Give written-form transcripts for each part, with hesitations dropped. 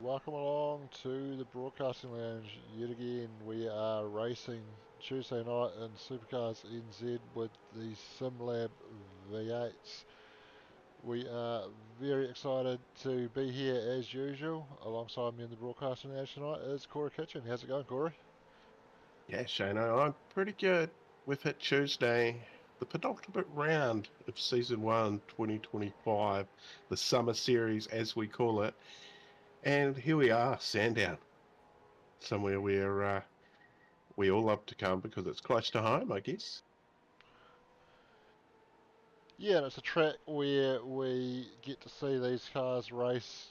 Welcome along to the Broadcasting Lounge yet again. We are racing Tuesday night in Supercars NZ with the Sim Lab V8s. We are very excited to be here as usual. Alongside me in the Broadcasting Lounge tonight is Corey Kitchen. How's it going, Corey? Yeah, Shano, I'm pretty good. We've hit Tuesday, the penultimate round of Season 1, 2025, the Summer Series as we call it. And here we are, Sandown, somewhere where we all love to come because it's close to home, I guess. Yeah, and it's a track where we get to see these cars race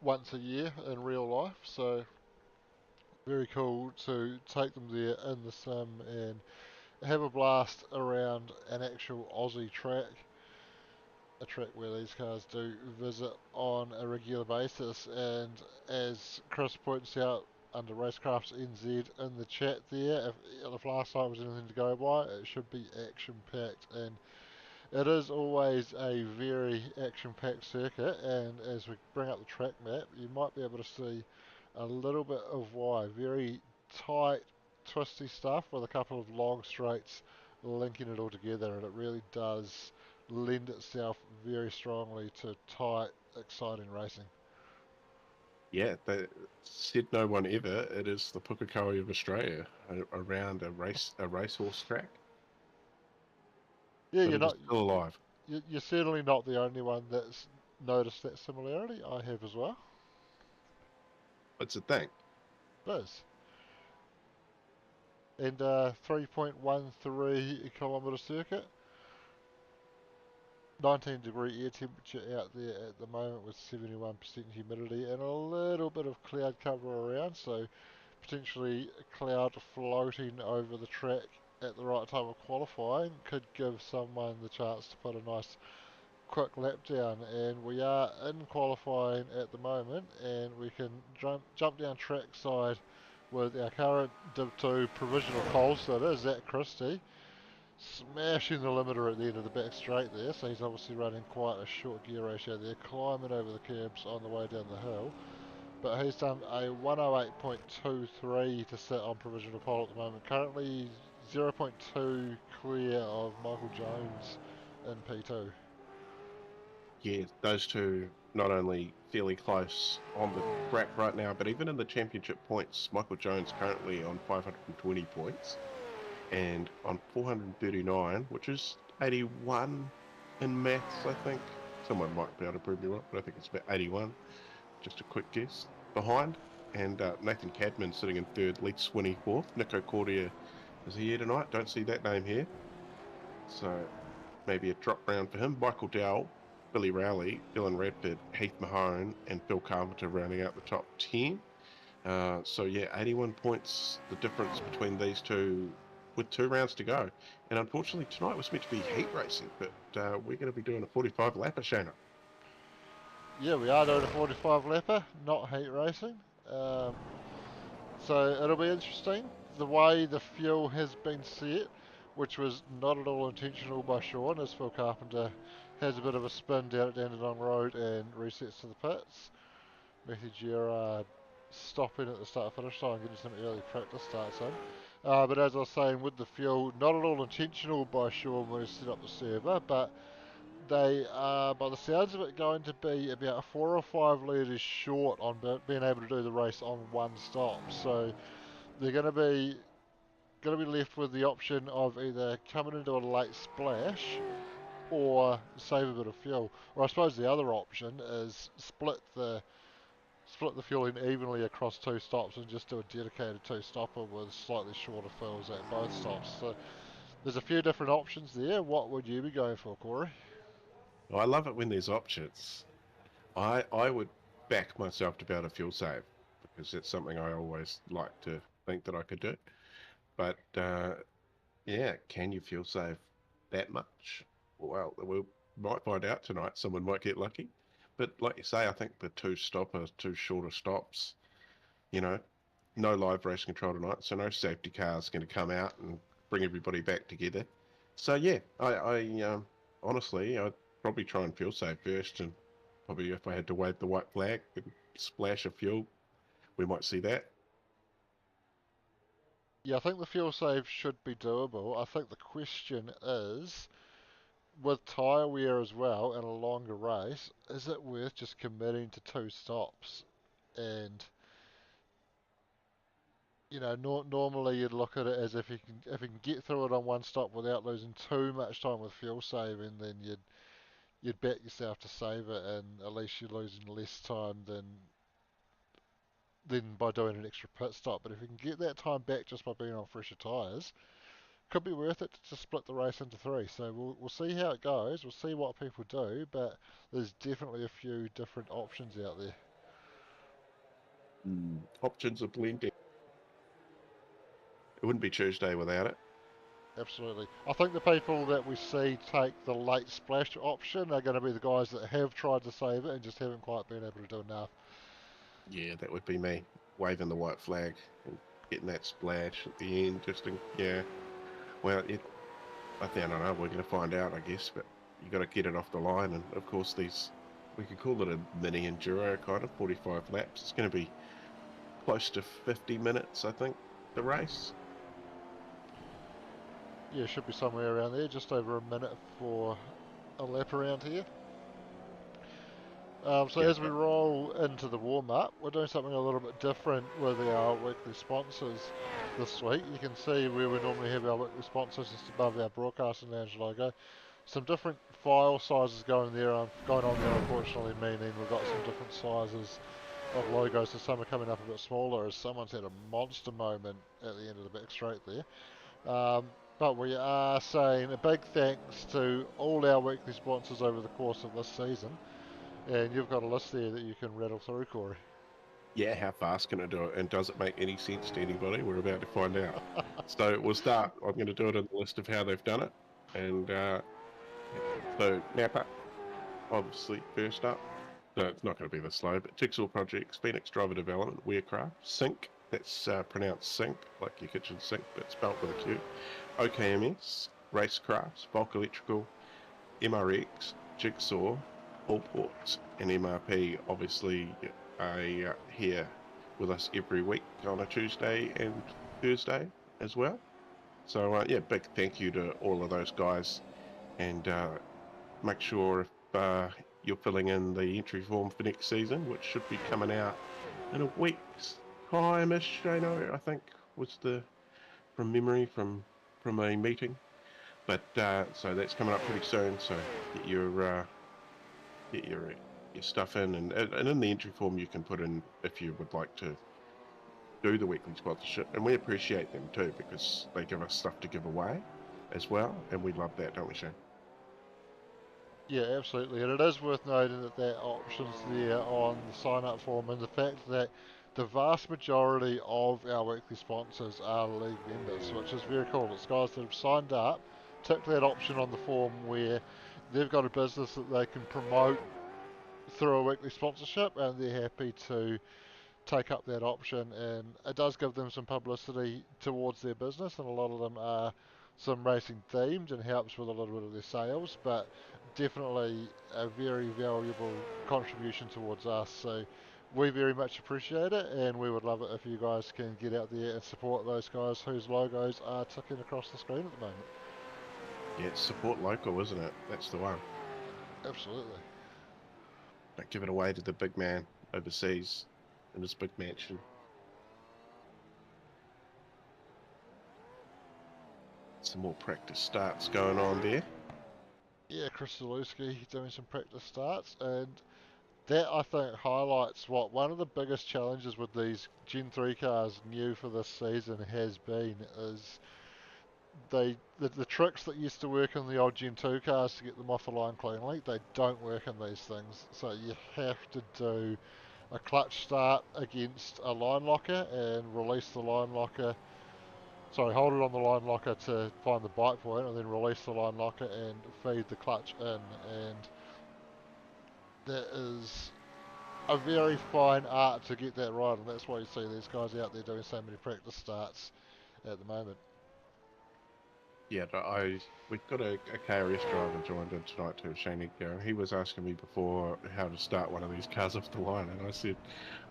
once a year in real life, so very cool to take them there in the sim and have a blast around an actual Aussie track, a track where these cars do visit on a regular basis. And as Chris points out under Racecrafts NZ in the chat there, if last night was anything to go by, it should be action packed. And it is always a very action packed circuit. And as we bring up the track map, you might be able to see a little bit of why. Very tight, twisty stuff with a couple of long straights linking it all together, and it really does lend itself very strongly to tight, exciting racing. Yeah, said no one ever. It is the Pukekohe of Australia around a racehorse track, Yeah, but you're it is not. still alive. You're certainly not the only one that's noticed that similarity. I have as well. It's a thing. Liz. And 3.13 kilometre circuit. 19-degree air temperature out there at the moment with 71% humidity and a little bit of cloud cover around, so potentially a cloud floating over the track at the right time of qualifying could give someone the chance to put a nice quick lap down. And we are in qualifying at the moment, and we can jump down trackside with our current Div 2 provisional pole sitter, Zach Christie, smashing the limiter at the end of the back straight there, so he's obviously running quite a short gear ratio there, climbing over the curbs on the way down the hill. But he's done a 108.23 to sit on provisional pole at the moment. Currently 0.2 clear of Michael Jones in P2. Yeah, those two not only fairly close on the track right now, but even in the championship points, Michael Jones currently on 520 points and on 439, which is 81 in maths, I think. Someone might be able to prove me wrong, but I think it's about 81. Just a quick guess. Behind, and Nathan Cadman sitting in third, Lee Swinney fourth. Nico Cordia is he here tonight? Don't see that name here. So maybe a drop round for him. Michael Dowell, Billy Rowley, Dylan Radford, Heath Mahone, and Phil Carpenter rounding out the top 10. So yeah, 81 points, the difference between these two with 2 rounds to go. And unfortunately, tonight was meant to be heat racing, but we're going to be doing a 45 lapper, Shana. Yeah, we are doing a 45 lapper, not heat racing. Um, so it'll be interesting. The way the fuel has been set, which was not at all intentional by Sean, as Phil Carpenter has a bit of a spin down at Dandenong Road and resets to the pits. Matthew Gerard stopping at the start finish line, getting some early practice starts in. But as I was saying, with the fuel, not at all intentional by Sean when he set up the server, but they are, by the sounds of it, going to be about 4 or 5 litres short on being able to do the race on one stop. So they're going to be left with the option of either coming into a late splash or save a bit of fuel. Or I suppose the other option is split the fuel in evenly across 2 stops and just do a dedicated 2-stopper with slightly shorter fills at both stops. So there's a few different options there. What would you be going for, Corey? I love it when there's options. I would back myself to be able to fuel save because that's something I always like to think that I could do. But yeah, can you fuel save that much? Well, we might find out tonight. Someone might get lucky. But like you say, I think the 2 stopper, 2 shorter stops, you know, no live race control tonight, so no safety cars going to come out and bring everybody back together. So yeah, I honestly, I'd probably try and fuel save first, and probably if I had to wave the white flag, splash of fuel, we might see that. Yeah, I think the fuel save should be doable. I think the question is, with tyre wear as well and a longer race, is it worth just committing to 2 stops? And normally you'd look at it as if you can get through it on 1 stop without losing too much time with fuel saving, then you'd bet yourself to save it, and at least you're losing less time than by doing an extra pit stop. But if you can get that time back just by being on fresher tyres, could be worth it to split the race into 3. So we'll see how it goes. We'll see what people do, but there's definitely a few different options out there. Options are plenty. It wouldn't be Tuesday without it. Absolutely. I think the people that we see take the late splash option are going to be the guys that have tried to save it and just haven't quite been able to do enough. Yeah, that would be me, waving the white flag and getting that splash at the end. Yeah. Well, I don't know. We're going to find out, I guess. But you got to get it off the line, and of course we could call it a mini enduro kind of 45 laps. It's going to be close to 50 minutes, I think, the race. Yeah, it should be somewhere around there, just over a minute for a lap around here. So Yeah, as we roll into the warm-up, we're doing something a little bit different with our weekly sponsors this week. You can see where we normally have our weekly sponsors just above our broadcasting lounge logo. Some different file sizes going on there, unfortunately, meaning we've got some different sizes of logos, so some are coming up a bit smaller as someone's had a monster moment at the end of the back straight there. But we are saying a big thanks to all our weekly sponsors over the course of this season. And you've got a list there that you can rattle through, Corey. yeah, how fast can I do it? And does it make any sense to anybody? We're about to find out. So we'll start. I'm going to do it in the list of how they've done it. And so Napa, obviously, first up. So it's not going to be this slow, but Jigsaw Projects, Phoenix Driver Development, Wearcraft, Sync, that's pronounced Sync, like your kitchen sink, but spelt with a Q, OKMS, Racecrafts, Bulk Electrical, MRX, Jigsaw, Allports, and MRP obviously are here with us every week on a Tuesday and Thursday as well. So yeah, big thank you to all of those guys, and make sure if you're filling in the entry form for next season, which should be coming out in a week's time-ish, I think was from memory from a meeting. But so that's coming up pretty soon. So get your stuff in, and in the entry form you can put in if you would like to do the weekly sponsorship, and we appreciate them too because they give us stuff to give away as well, and we love that, don't we, Shane? Yeah, absolutely. And it is worth noting that that option's there on the sign-up form, and the fact that the vast majority of our weekly sponsors are league members, which is very cool. It's guys that have signed up, ticked that option on the form where they've got a business that they can promote through a weekly sponsorship, and they're happy to take up that option, and it does give them some publicity towards their business, and a lot of them are some racing themed and helps with a little bit of their sales, but definitely a very valuable contribution towards us. So we very much appreciate it, and we would love it if you guys can get out there and support those guys whose logos are ticking across the screen at the moment. Yeah, it's support local, isn't it? That's the one. Absolutely. Don't give it away to the big man overseas in his big mansion. Some more practice starts going on there. Yeah, Chris Zalewski doing some practice starts, and that I think highlights what one of the biggest challenges with these Gen 3 cars new for this season has been is the tricks that used to work in the old Gen 2 cars to get them off the line cleanly, they don't work in these things. So you have to do a clutch start against a line locker and release the line locker. Sorry, hold it on the line locker to find the bite point and then release the line locker and feed the clutch in. And that is a very fine art to get that right, and that's why you see these guys out there doing so many practice starts at the moment. Yeah, we've got a KRS driver joined in tonight too, Shane Edgar. He was asking me before how to start one of these cars off the line, and I said,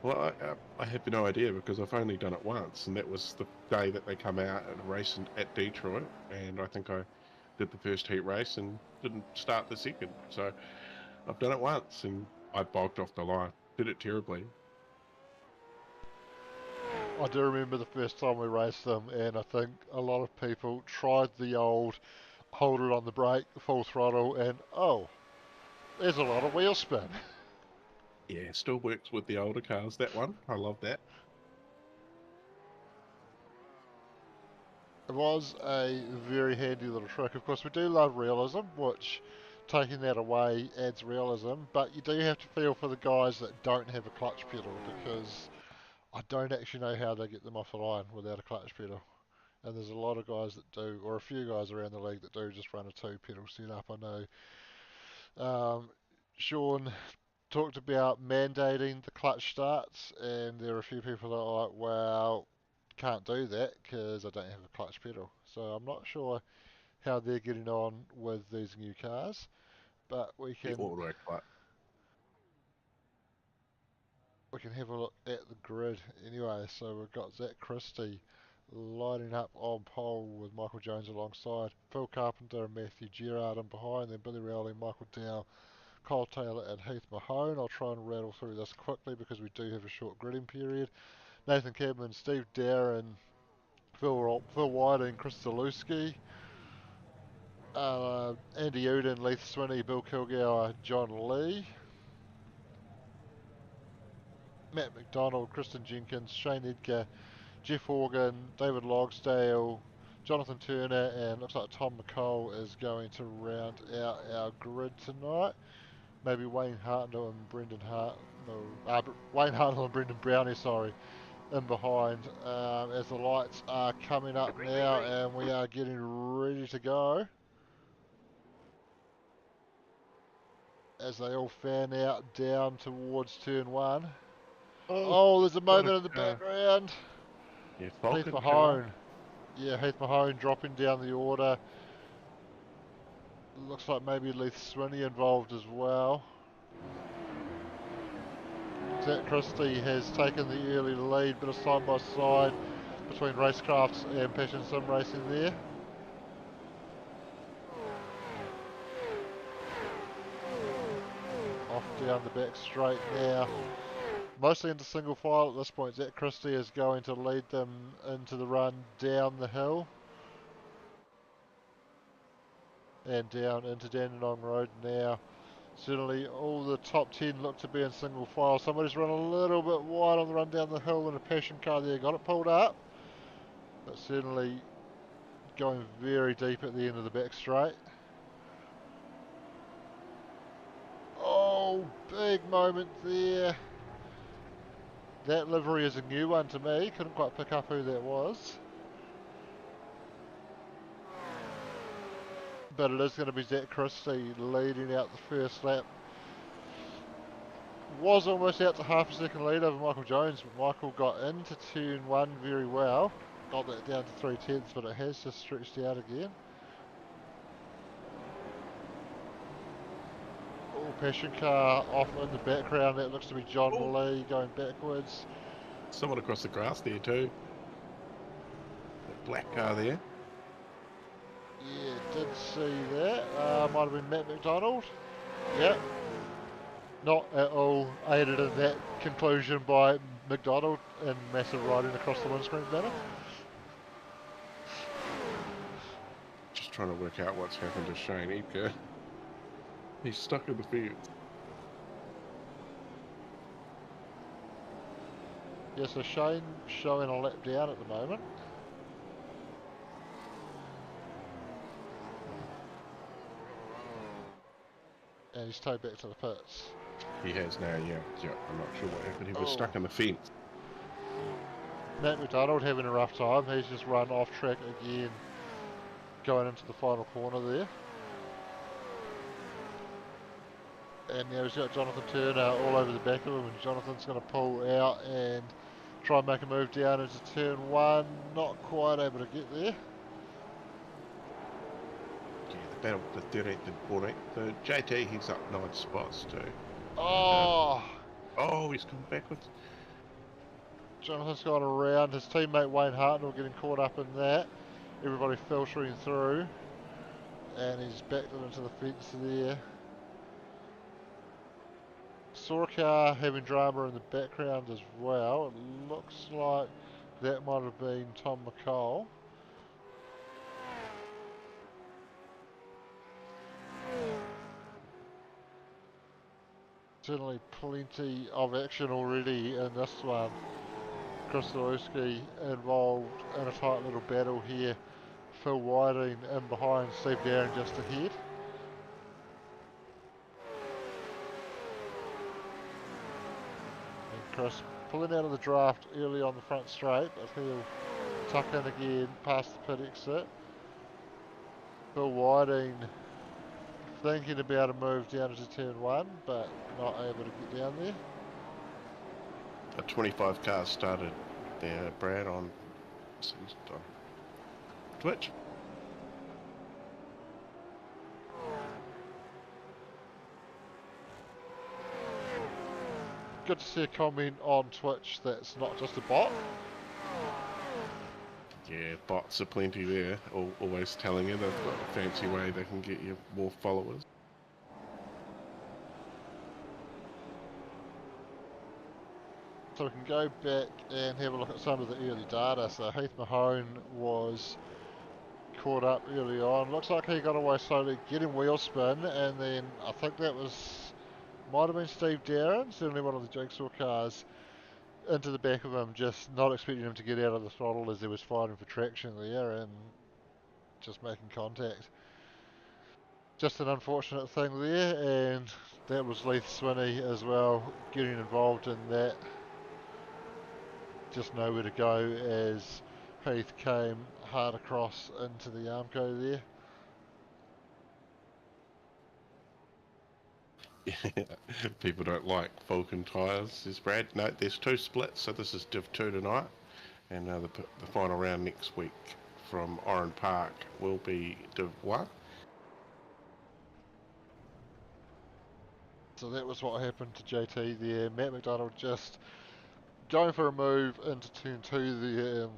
"Well, I have no idea because I've only done it once, and that was the day that they come out and race at Detroit, and I think I did the first heat race and didn't start the second. So I've done it once, and I bogged off the line, did it terribly. I do remember the first time we raced them, and I think a lot of people tried the old hold it on the brake, full throttle, and oh, there's a lot of wheel spin. Yeah, still works with the older cars. That one, I love that. It was a very handy little trick. Of course, we do love realism, which taking that away adds realism, but you do have to feel for the guys that don't have a clutch pedal because I don't actually know how they get them off the line without a clutch pedal. And there's a lot of guys that do, or a few guys around the league that do just run a two pedal setup. I know Sean talked about mandating the clutch starts, and there are a few people that are like, well, can't do that because I don't have a clutch pedal. So I'm not sure how they're getting on with these new cars, but The auto clutch. we can have a look at the grid anyway. So we've got Zach Christie lining up on pole with Michael Jones alongside, Phil Carpenter and Matthew Gerard in behind, then Billy Rowley, Michael Dow, Kyle Taylor and Heath Mahone. I'll try and rattle through this quickly because we do have a short gridding period. Nathan Cadman, Steve Darren, Phil Whiting, Chris Zalewski, Andy Uden, Leith Swinney, Bill Kilgour, John Lee, Matt McDonald, Kristen Jenkins, Shane Edgar, Jeff Horgan, David Logsdale, Jonathan Turner, and looks like Tom McCall is going to round out our grid tonight. Maybe Wayne Hartnell and Brendan Wayne Hartnell and Brendan Brownie, sorry, in behind as the lights are coming up now and we are getting ready to go as they all fan out down towards turn one. Oh, Oh, there's a got a moment in the car. background. Yeah, Heath Falcon car. Mahone. Yeah, Heath Mahone dropping down the order. Looks like maybe Leith Swinney involved as well. Zach Christie has taken the early lead, bit of side by side between Racecrafts and Passion Sim Racing there. Off down the back straight now. Mostly into single file at this point. Zach Christie is going to lead them into the run down the hill. And down into Dandenong Road now. Certainly all the top 10 look to be in single file. Somebody's run a little bit wide on the run down the hill in a passion car there. Got it pulled up. But certainly going very deep at the end of the back straight. Oh, big moment there. That livery is a new one to me. Couldn't quite pick up who that was. But it is going to be Zach Christie leading out the first lap. Was almost out to half a second lead over Michael Jones, but Michael got into turn one very well. Got that down to 3/10, but it has just stretched out again. Oh, passion car off in the background. That looks to be John Oh, Lee going backwards. someone across the grass there too. That black car there. Yeah, did see that. Might have been Matt McDonald. Yep. Not at all aided in that conclusion by McDonald and massive riding across the windscreen banner. Just trying to work out what's happened to Shane Edgar. He's stuck in the fence. Yeah, so Shane showing a lap down at the moment. And he's towed back to the pits. He has now, yeah. Yeah, I'm not sure what happened. He was Oh, stuck in the fence. Matt McDonald having a rough time. He's just run off track again going into the final corner there. And now he's got Jonathan Turner all over the back of him, and Jonathan's going to pull out and try and make a move down into turn one. Not quite able to get there. battle for 13th and 14th. So JT, he's up 9 spots too. Oh, Oh, he's come backwards. Jonathan's gone around. His teammate Wayne Hartnell getting caught up in that. Everybody filtering through. And he's backed it into the fence there. Saw a car having drama in the background as well. It looks like that might have been Tom McCall. Certainly plenty of action already in this one. Chris Lewski involved in a tight little battle here. Phil Whiting in behind, Steve Darren just ahead. And Chris pulling out of the draft early on the front straight, but he'll tuck in again past the pit exit. Phil Whiting thinking about a move down into turn 1, but not able to get down there. A 25 car started there, Brad, on Twitch. Good to see a comment on Twitch that's not just a bot. Yeah, bots are plenty there, always telling you they've got a fancy way they can get you more followers. So we can go back and have a look at some of the early data. So Heath Mahone was caught up early on. Looks like he got away slowly, getting wheel spin, and then I think that might have been Steve Darren, certainly one of the jigsaw cars, into the back of him, just not expecting him to get out of the throttle as he was fighting for traction there and just making contact. Just an unfortunate thing there, and that was Leith Swinney as well, getting involved in that. Just nowhere to go as Heath came hard across into the Armco there. People don't like Vulcan tyres, says Brad. No, there's 2 splits, so this is Div 2 tonight, and the final round next week from Oran Park will be Div 1. So that was what happened to JT there. Matt McDonald just going for a move into turn 2 there,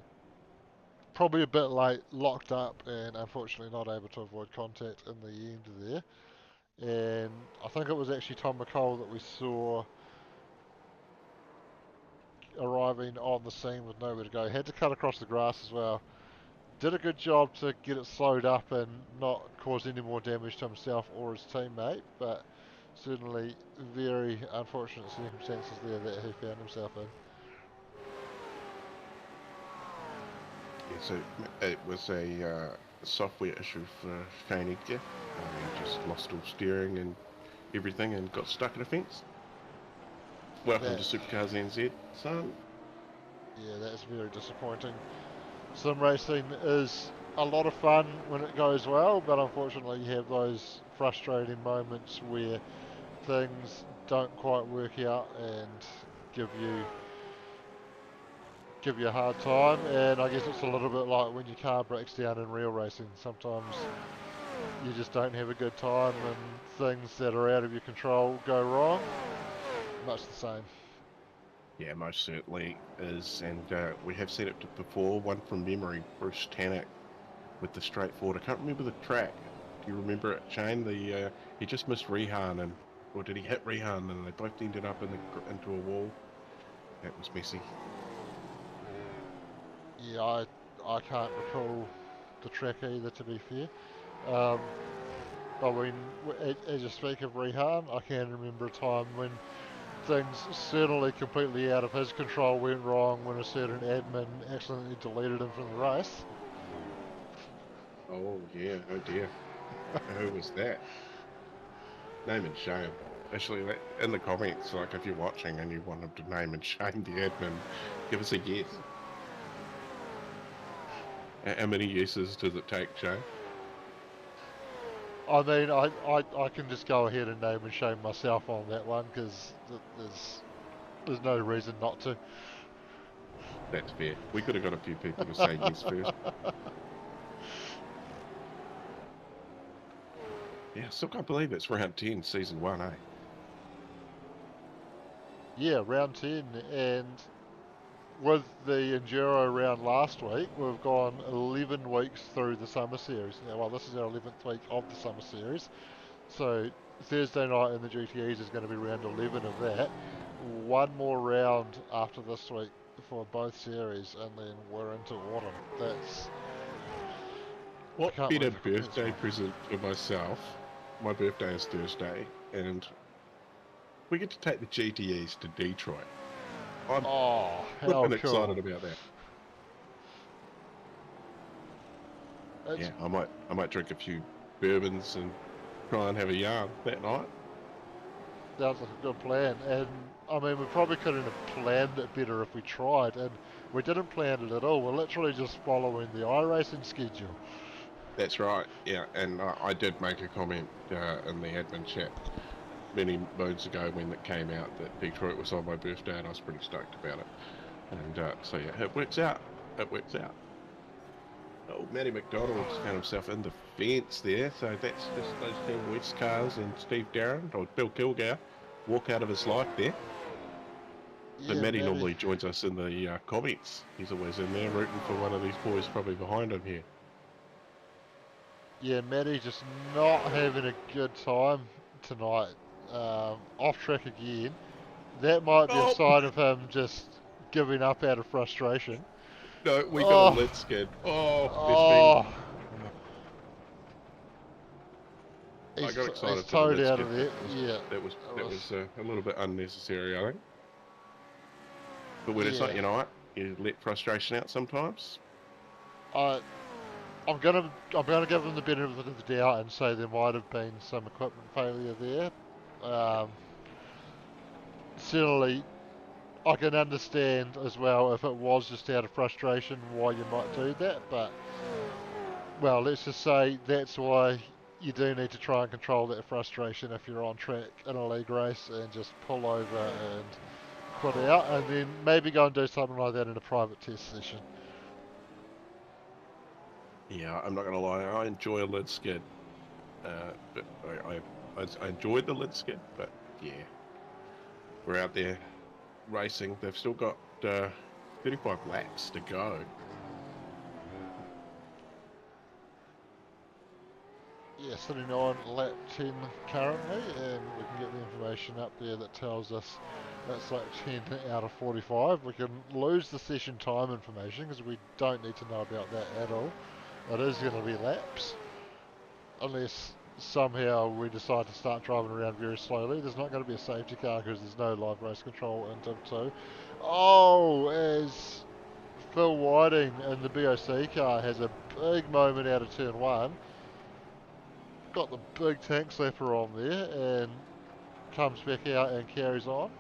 probably a bit late, locked up, and unfortunately not able to avoid contact in the end there. And I think it was actually Tom McCall that we saw arriving on the scene with nowhere to go. Had to cut across the grass as well. Did a good job to get it slowed up and not cause any more damage to himself or his teammate, but certainly very unfortunate circumstances there that he found himself in. Yeah, so it was a software issue for Shane Edgar. He just lost all steering and everything and got stuck in a fence. Welcome to Supercars NZ, son. Yeah, that is very disappointing. Sim racing is a lot of fun when it goes well, but unfortunately you have those frustrating moments where things don't quite work out and give you a hard time. And I guess it's a little bit like when your car breaks down in real racing. Sometimes you just don't have a good time and things that are out of your control go wrong. Much the same. Yeah, most certainly is, and we have seen it before. One from memory, Bruce Tannock with the straightforward. I can't remember the track. Do you remember it, Shane? He just missed Rehan, or did he hit Rehan, and they both ended up into a wall. That was messy. Yeah, I can't recall the track either, to be fair. I mean, as you speak of Rehan, I can remember a time when things certainly completely out of his control went wrong when a certain admin accidentally deleted him from the race. Oh yeah, oh dear. Who was that? Name and shame. Actually, in the comments, like if you're watching and you want him to name and shame the admin, give us a yes. How many yeses does it take, Shane? I mean, I can just go ahead and name and shame myself on that one because there's no reason not to. That's fair. We could have got a few people to say yes first. Yeah, I still can't believe it's round 10, season 1, eh? Yeah, round 10, and with the Enduro round last week, we've gone 11 weeks through the summer series. Now, well, this is our 11th week of the summer series, so Thursday night in the GTEs is going to be round 11 of that. One more round after this week for both series, and then we're into autumn. I What can't better believe how quickly it's birthday gone. present for myself? My birthday is Thursday, and we get to take the GTEs to Detroit. I'm Oh, how flipping cool. excited about that. It's Yeah, I might drink a few bourbons and try and have a yarn that night. Sounds like a good plan. And I mean, we probably couldn't have planned it better if we tried. And we didn't plan it at all. We're literally just following the iRacing schedule. That's right. Yeah, and I did make a comment in the admin chat many moons ago when it came out that Detroit was on my birthday, and I was pretty stoked about it. And so yeah, it works out. It works out. Oh, Matty McDonald's found himself in the fence there, so that's just those Team West cars and Steve Darren, or Bill Kilgour, walk out of his life there. So Yeah, Matty Matty. normally joins us in the comments. He's always in there rooting for one of these boys probably behind him here. Yeah, Matty just not having a good time tonight. Off track again. That might be a Oh, sign of him just giving up out of frustration. no, we got a Oh, lid skid. Oh, there's been... oh. I got He's excited for the towed lid out skid, of but there. Yeah, that was it that was. was a little bit unnecessary, I think. But when it's Yeah, not your night, you let frustration out sometimes. I I'm gonna give him the benefit of the doubt and say there might have been some equipment failure there. Um, Certainly, I can understand as well if it was just out of frustration why you might do that. But well, let's just say that's why you do need to try and control that frustration if you're on track in a league race and just pull over and quit out, and then maybe go and do something like that in a private test session. Yeah, I'm not gonna lie, I enjoy a lid skid. But I enjoyed the lid skid, but yeah, we're out there racing. They've still got 35 laps to go. Yeah, sitting on lap 10 currently, and we can get the information up there that tells us that's lap 10 out of 45. We can lose the session time information because we don't need to know about that at all. It is going to be laps, unless somehow we decide to start driving around very slowly. There's not going to be a safety car because there's no live race control in Div 2. Oh, as Phil Whiting in the BOC car has a big moment out of turn 1, got the big tank slapper on there and comes back out and carries on.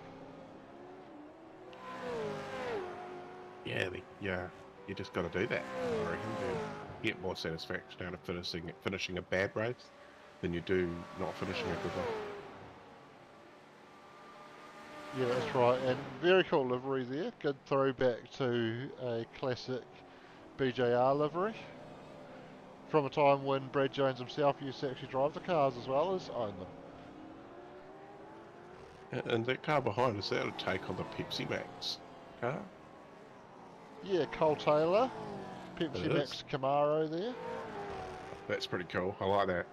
Yeah, yeah, you just got to do that. I reckon to get more satisfaction out of finishing a bad race than you do not finishing a good one. Yeah, that's right. And very cool livery there. Good throwback to a classic BJR livery from a time when Brad Jones himself used to actually drive the cars as well as own them. And that car behind us, that a take on the Pepsi Max car. Yeah, Cole Taylor, It Pepsi is. Max Camaro there. That's pretty cool. I like that.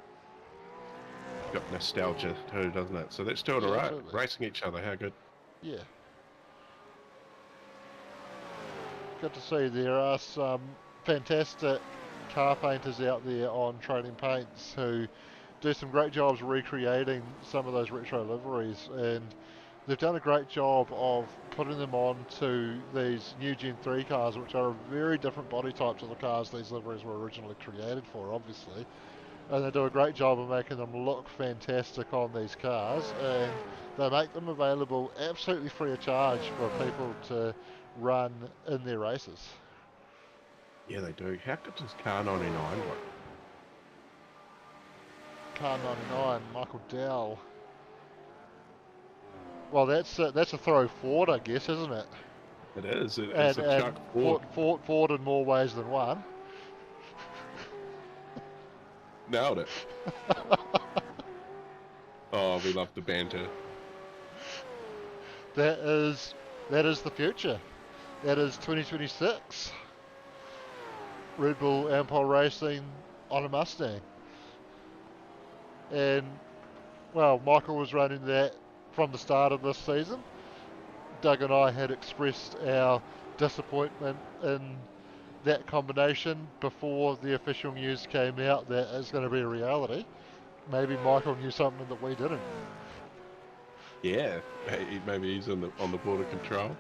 Got nostalgia too, doesn't it? So that's two in a Yeah, row, absolutely. racing each other. How good. Yeah, good to see. There are some fantastic car painters out there on Trading Paints who do some great jobs recreating some of those retro liveries, and they've done a great job of putting them on to these new Gen 3 cars, which are a very different body type to the cars these liveries were originally created for, obviously. And they do a great job of making them look fantastic on these cars, and they make them available absolutely free of charge for people to run in their races. Yeah, they do. How good does car 99 look? Car 99, Michael Dell. Well, that's a throw forward, I guess, isn't it? It is. It's And a chuck forward. forward in more ways than one. Nailed it. we love the banter. That is the future. That is 2026. Red Bull Ampol Racing on a Mustang. And, well, Michael was running that from the start of this season. Doug and I had expressed our disappointment in that combination before the official news came out that it's going to be a reality. Maybe Michael knew something that we didn't. Yeah, maybe he's on the board of control.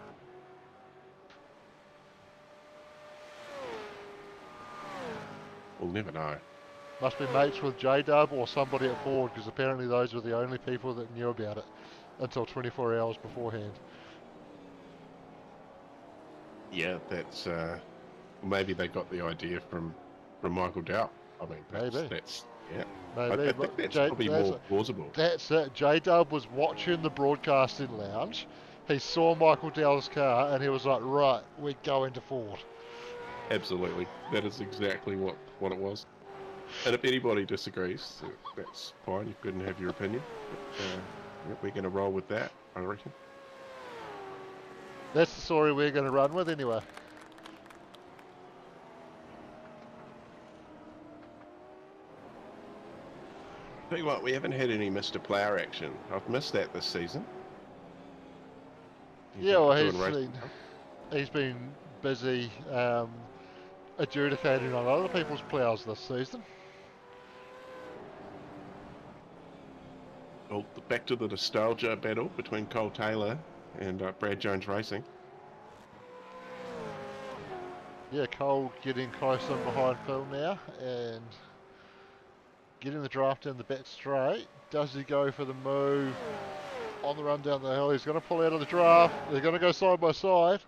We'll never know. Must be mates with J-Dub or somebody at Ford, because apparently those were the only people that knew about it until 24 hours beforehand. Yeah, that's maybe they got the idea from Michael Dow. I mean, Maybe. that's yeah. Maybe. I think that's probably more plausible. That's it. J-Dub was watching the broadcasting lounge. He saw Michael Dow's car and he was like, right, we're going to Ford. Absolutely, that is exactly what it was. And if anybody disagrees, that's fine. You couldn't have your opinion. But, we're going to roll with that, I reckon. That's the story we're going to run with anyway. Tell you what, we haven't had any Mr. Plough action. I've missed that this season. Yeah, well, he's been busy adjudicating on other people's ploughs this season. Well, back to the nostalgia battle between Cole Taylor and Brad Jones Racing. Yeah, Cole getting close in behind Phil now and getting the draft in the back straight. Does he go for the move on the run down the hill? He's going to pull out of the draft. They're going to go side by side.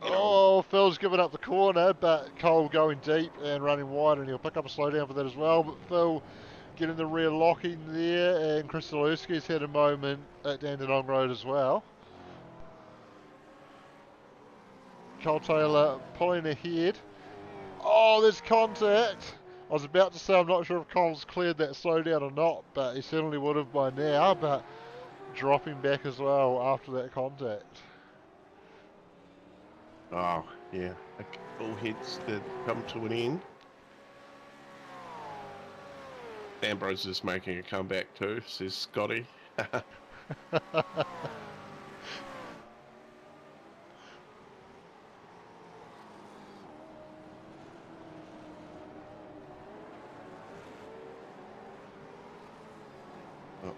Oh, Phil's given up the corner, but Cole going deep and running wide, and he'll pick up a slowdown for that as well. But Phil getting the rear lock in there, and Chris Zaluski's had a moment at Dandenong Road as well. Cole Taylor pulling ahead. Oh, there's contact. I was about to say I'm not sure if Cole's cleared that slowdown or not, but he certainly would have by now, but dropping back as well after that contact. Oh, yeah. All heads that come to an end. Ambrose is making a comeback too, says Scotty. Oh,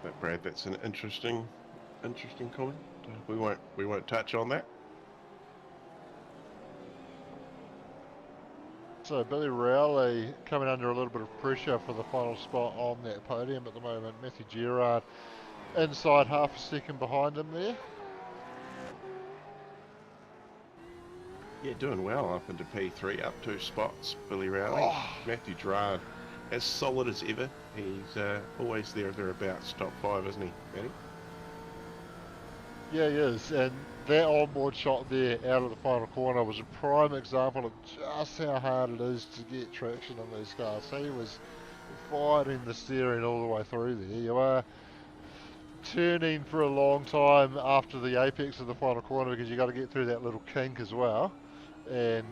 that Brad, that's an interesting comment. We won't touch on that. So Billy Rowley coming under a little bit of pressure for the final spot on that podium at the moment. Matthew Gerard inside half a second behind him there. Yeah, doing well up into P3, up 2 spots. Billy Rowley, Matthew Gerard, as solid as ever. He's always there or thereabouts, top 5, isn't he, Matty? Yeah, he is, and that onboard shot there out of the final corner was a prime example of just how hard it is to get traction on these cars. He was fighting the steering all the way through there. You are turning for a long time after the apex of the final corner because you got to get through that little kink as well, and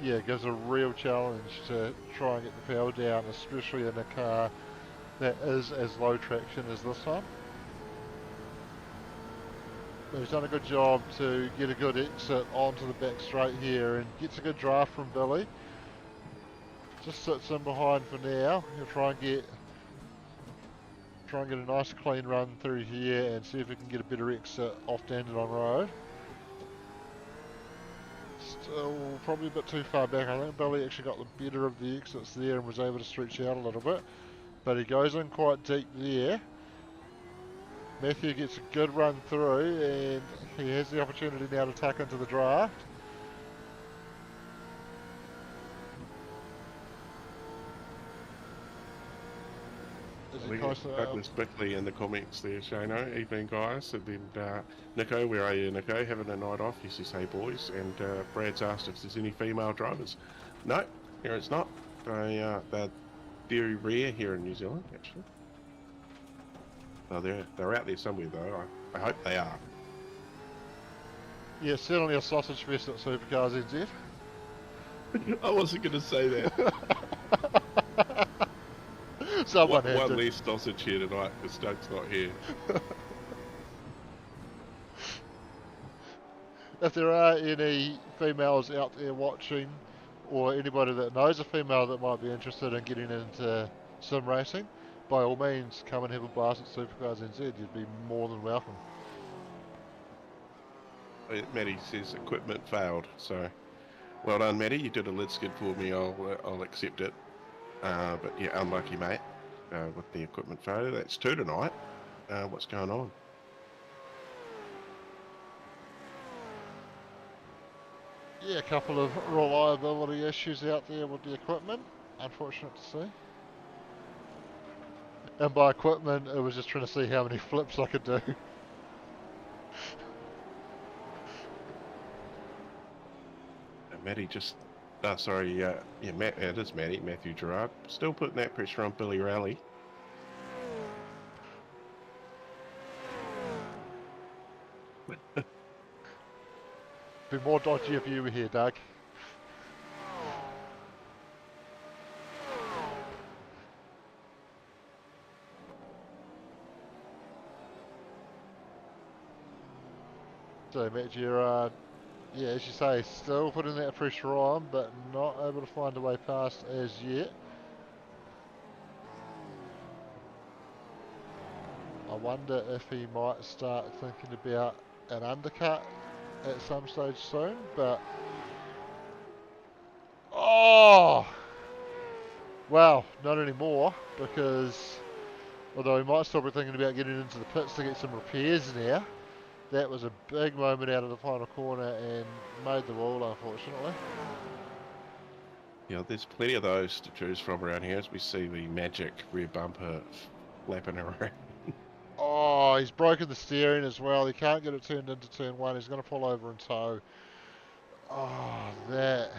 yeah, it gives a real challenge to try and get the power down, especially in a car that is as low traction as this one. But he's done a good job to get a good exit onto the back straight here and gets a good draft from Billy. Just sits in behind for now. He'll try and get a nice clean run through here and see if he can get a better exit off Dandenong Road. Still probably a bit too far back. I think Billy actually got the better of the exits there and was able to stretch out a little bit. But he goes in quite deep there. Matthew gets a good run through and he has the opportunity now to tuck into the draft. We got Douglas Bickley in the comments there, Shano. Evening, guys. And then Nico, where are you, Nico? Having a night off? He says, hey, boys. And Brad's asked if there's any female drivers. No, here it's not. They're very rare here in New Zealand, actually. Oh, they're out there somewhere though. I hope they are. Yeah, certainly a sausage fest at Supercars NZ. I wasn't going to say that. Someone What had one to. less sausage here tonight because Doug's not here. If there are any females out there watching, or anybody that knows a female that might be interested in getting into sim racing, by all means come and have a blast at Supercars NZ. You'd be more than welcome. Maddie says equipment failed, so well done, Maddie. You did a lid skid for me. I'll accept it. But yeah, unlucky, mate, with the equipment failure. That's two tonight. What's going on? Yeah, a couple of reliability issues out there with the equipment. Unfortunate to see. And by equipment, it was just trying to see how many flips I could do. Maddie just. Sorry, yeah, Matt. It is Maddie, Matthew Gerard. Still putting that pressure on Billy Rowley. Be more dodgy if you were here, Doug. So, Matt Gerard, yeah, as you say, still putting that pressure on, but not able to find a way past as yet. I wonder if he might start thinking about an undercut at some stage soon, but... Oh! Well, not anymore, because although he might still be thinking about getting into the pits to get some repairs now, that was a big moment out of the final corner and made the wall, unfortunately. Yeah, there's plenty of those to choose from around here as we see the magic rear bumper flapping around. Oh, he's broken the steering as well. He can't get it turned into turn one. He's going to fall over in tow. Oh, that.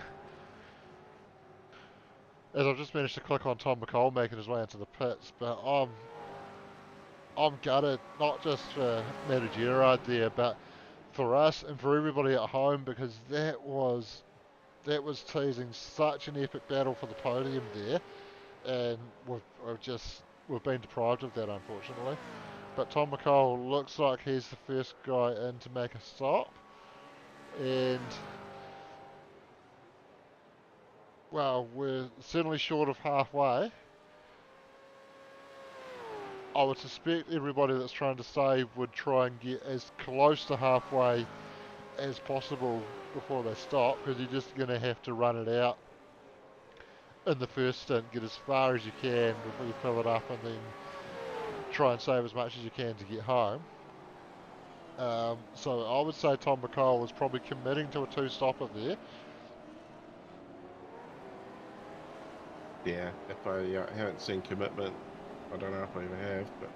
As I've just managed to click on Tom McCall making his way into the pits, but I'm gutted, not just for Matty Gerard there, but for us and for everybody at home, because that was teasing such an epic battle for the podium there, and we've been deprived of that, unfortunately. But Tom McCall looks like he's the first guy in to make a stop, and well, we're certainly short of halfway. I would suspect everybody that's trying to save would try and get as close to halfway as possible before they stop, because you're just going to have to run it out in the first stint, get as far as you can before you fill it up, and then try and save as much as you can to get home. So I would say Tom McCall was probably committing to a two-stopper there. Yeah, if I haven't seen commitment, I don't know if I ever have, but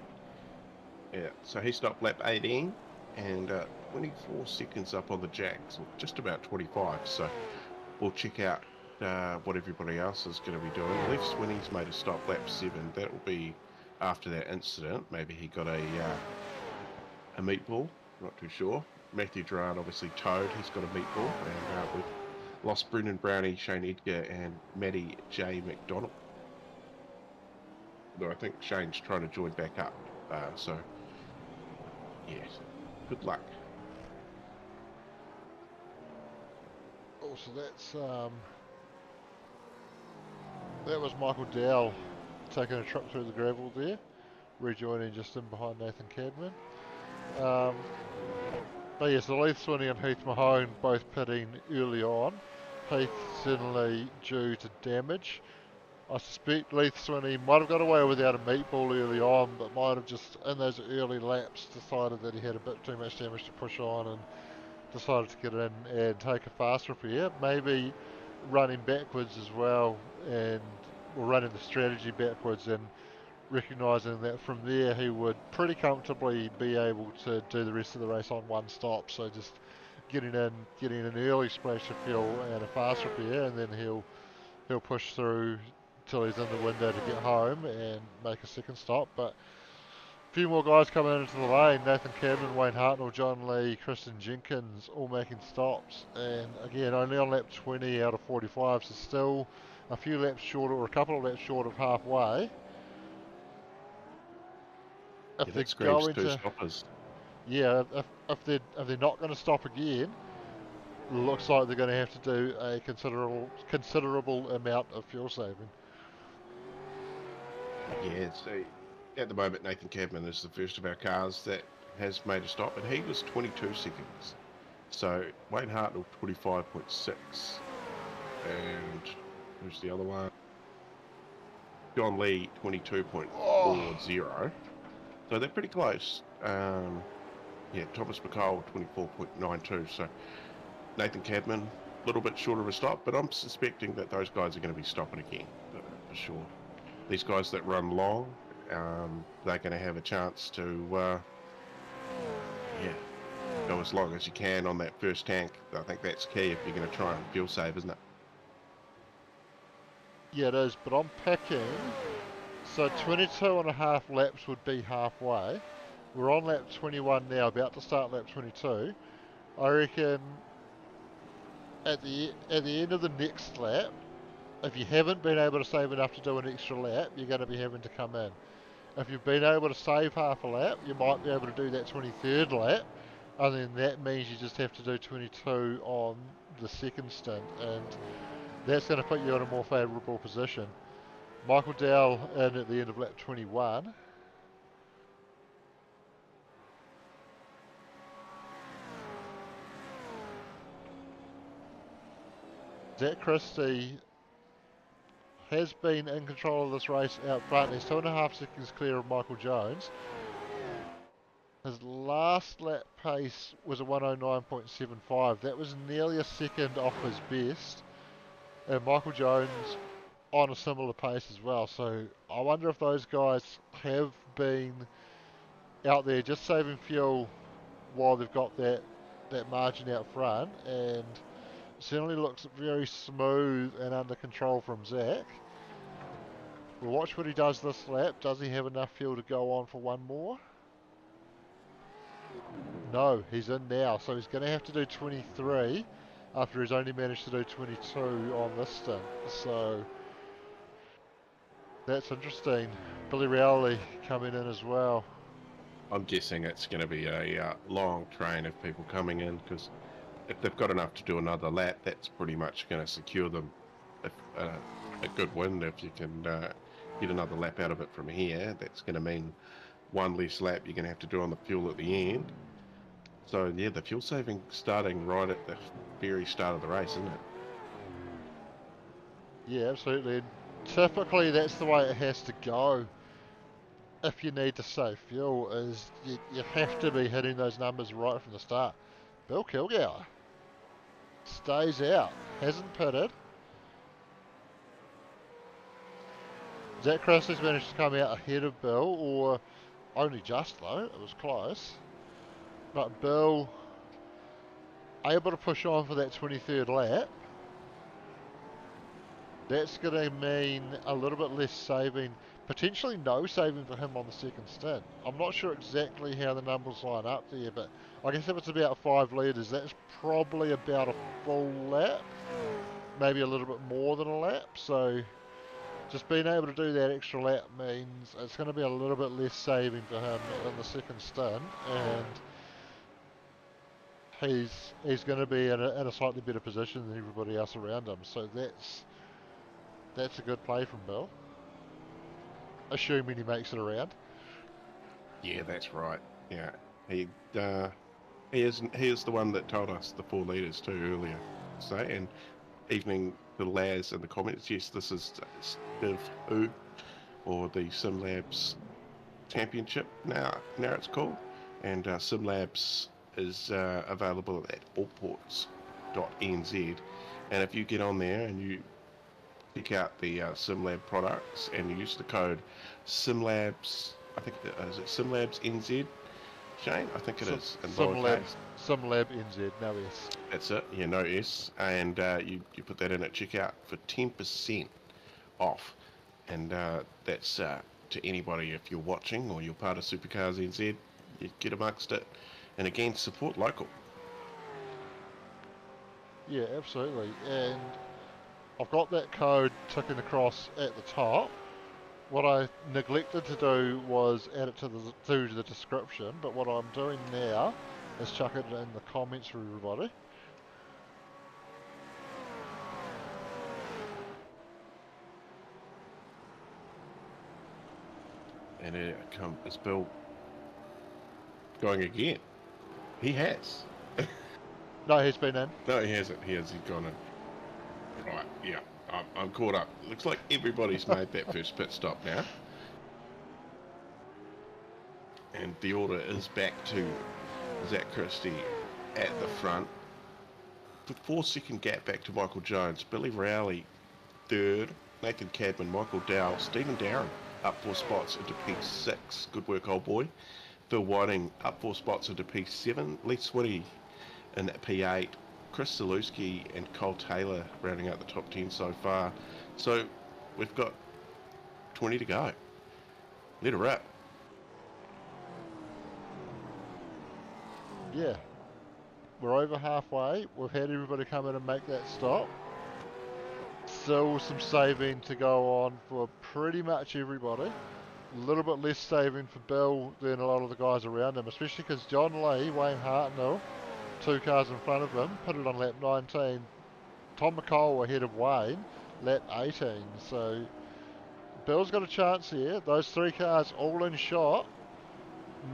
yeah. So he stopped lap 18 and 24 seconds up on the jacks, or just about 25. So we'll check out what everybody else is going to be doing. Leaf Swinney's made a stop lap 7. That will be after that incident. Maybe he got a meatball, not too sure. Matthew Gerard obviously towed. He's got a meatball, and we've lost Brendan Brownie, Shane Edgar, and Matty J. McDonald. Though I think Shane's trying to join back up. So, yes, good luck. Also, that was Michael Dowell taking a trip through the gravel there, rejoining just in behind Nathan Cadman. But yes, Leith Swinney and Heath Mahone both pitting early on. Heath certainly due to damage. I suspect Leith Swinney might have got away without a meatball early on, but might have just, in those early laps, decided that he had a bit too much damage to push on and decided to get in and take a fast repair. Maybe running backwards as well, and or running the strategy backwards, and recognising that from there he would pretty comfortably be able to do the rest of the race on one stop. So just getting an early splash of fuel and a fast repair, and then he'll push through till he's in the window to get home and make a second stop. But a few more guys coming into the lane. Nathan Cadman, Wayne Hartnell, John Lee, Christian Jenkins all making stops. And again, only on lap 20 out of 45, so still a few laps short or a couple of laps short of halfway. If Yeah, they're that screams going two to, stoppers. yeah, if they're not going to stop again, looks like they're going to have to do a considerable amount of fuel saving. Yeah, so at the moment, Nathan Cadman is the first of our cars that has made a stop, and he was 22 seconds. So Wayne Hartnell 25.6, and who's the other one? John Lee 22.40. Oh, So they're pretty close. Yeah, Thomas McCall 24.92. So Nathan Cadman a little bit short of a stop, but I'm suspecting that those guys are going to be stopping again for sure. These guys that run long, they're going to have a chance to, yeah, go as long as you can on that first tank. I think that's key if you're going to try and fuel save, isn't it? yeah, it is, but I'm picking. So 22 and a half laps would be halfway. We're on lap 21 now, about to start lap 22. I reckon at the end of the next lap, if you haven't been able to save enough to do an extra lap, you're going to be having to come in. If you've been able to save half a lap, you might be able to do that 23rd lap, and then that means you just have to do 22 on the second stint, and that's going to put you in a more favourable position. Michael Dowell in at the end of lap 21. Zach Christie has been in control of this race out front. He's 2.5 seconds clear of Michael Jones. His last lap pace was a 109.75. That was nearly a second off his best. And Michael Jones on a similar pace as well. So I wonder if those guys have been out there just saving fuel while they've got that margin out front. And certainly looks very smooth and under control from Zach. We'll watch what he does this lap. Does he have enough fuel to go on for one more? No, he's in now. So he's going to have to do 23 after he's only managed to do 22 on this stint. So that's interesting. Billy Rowley coming in as well. I'm guessing it's going to be a long train of people coming in, because if they've got enough to do another lap, that's pretty much going to secure them a good win. If you can get another lap out of it from here, that's going to mean one less lap you're going to have to do on the fuel at the end. So yeah, the fuel saving starting right at the very start of the race, isn't it? Yeah, absolutely. Typically, that's the way it has to go. If you need to save fuel, is you have to be hitting those numbers right from the start. Bill Kilgour stays out, hasn't pitted. Zach Christie's managed to come out ahead of Bill, or only just though, it was close. But Bill able to push on for that 23rd lap. That's going to mean a little bit less saving, potentially no saving for him on the second stint. I'm not sure exactly how the numbers line up there, but I guess if it's about 5 litres, that's probably about a full lap, maybe a little bit more than a lap. So just being able to do that extra lap means it's going to be a little bit less saving for him in the second stint, and he's going to be in a slightly better position than everybody else around him. So that's a good play from Bill, assuming he makes it around. Yeah, that's right. Yeah, he is the one that told us the 4 litres too earlier. So, and evening the Laz in the comments, yes, this is Div U, or the Sim Labs Championship now it's called, and Sim Labs is available at allports.nz, and if you get on there and you pick out the SimLab products and you use the code SimLabs, I think is it SimLabs NZ, Shane? I think it is. In lowercase. SimLab NZ, no S. That's it, no S. And you put that in at checkout for 10% off. And that's to anybody, if you're watching or you're part of Supercars NZ, you get amongst it. And again, support local. Yeah, absolutely. And I've got that code ticking across at the top. What I neglected to do was add it to the description, but what I'm doing now is chuck it in the comments for everybody. And is Bill going again? He has. No, he's been in. No, he hasn't. He's gone in. Right, yeah. I'm caught up. Looks like everybody's made that first pit stop now. And the order is back to Zach Christie at the front. The 4-second gap back to Michael Jones. Billy Rowley third. Nathan Cadman, Michael Dow, Stephen Darren up 4 spots into P6. Good work, old boy. Phil Whiting up 4 spots into P7. Lee Switty in P8. Chris Zalewski and Cole Taylor rounding out the top 10 so far. So we've got 20 to go. Let her rip. Yeah. We're over halfway. We've had everybody come in and make that stop. Still some saving to go on for pretty much everybody. A little bit less saving for Bill than a lot of the guys around him, especially because John Lee, Wayne Hartnell, 2 cars in front of him, pitted on lap 19. Tom McCall ahead of Wayne, lap 18. So Bill's got a chance here. Those 3 cars all in shot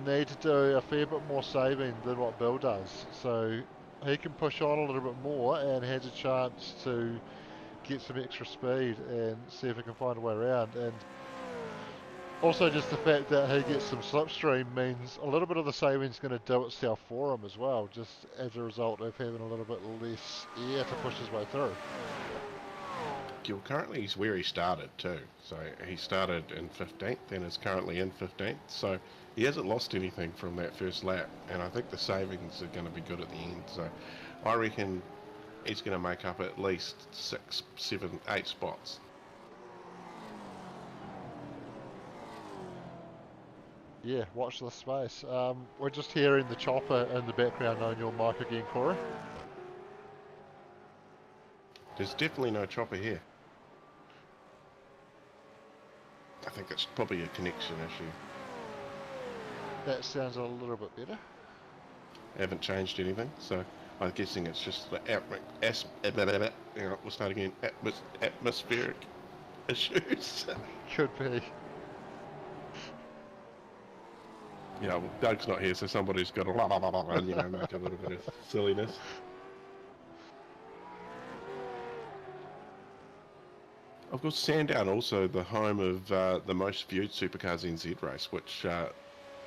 need to do a fair bit more saving than what Bill does. So he can push on a little bit more and has a chance to get some extra speed and see if he can find a way around. And also just the fact that he gets some slipstream means a little bit of the saving's going to do itself for him as well, just as a result of having a little bit less air to push his way through. Currently he's where he started too. So he started in 15th and is currently in 15th. So he hasn't lost anything from that first lap. And I think the savings are going to be good at the end. So I reckon he's going to make up at least 6, 7, 8 spots. Yeah, watch this space. We're just hearing the chopper in the background on your mic again, Corey. There's definitely no chopper here. I think it's probably a connection issue. That sounds a little bit better. I haven't changed anything, so I'm guessing it's just the we'll start again. Atmospheric issues. Could be. You know, Doug's not here, so somebody's got to and, make a little bit of silliness. Of course, Sandown, also the home of the most viewed Supercars NZ race, which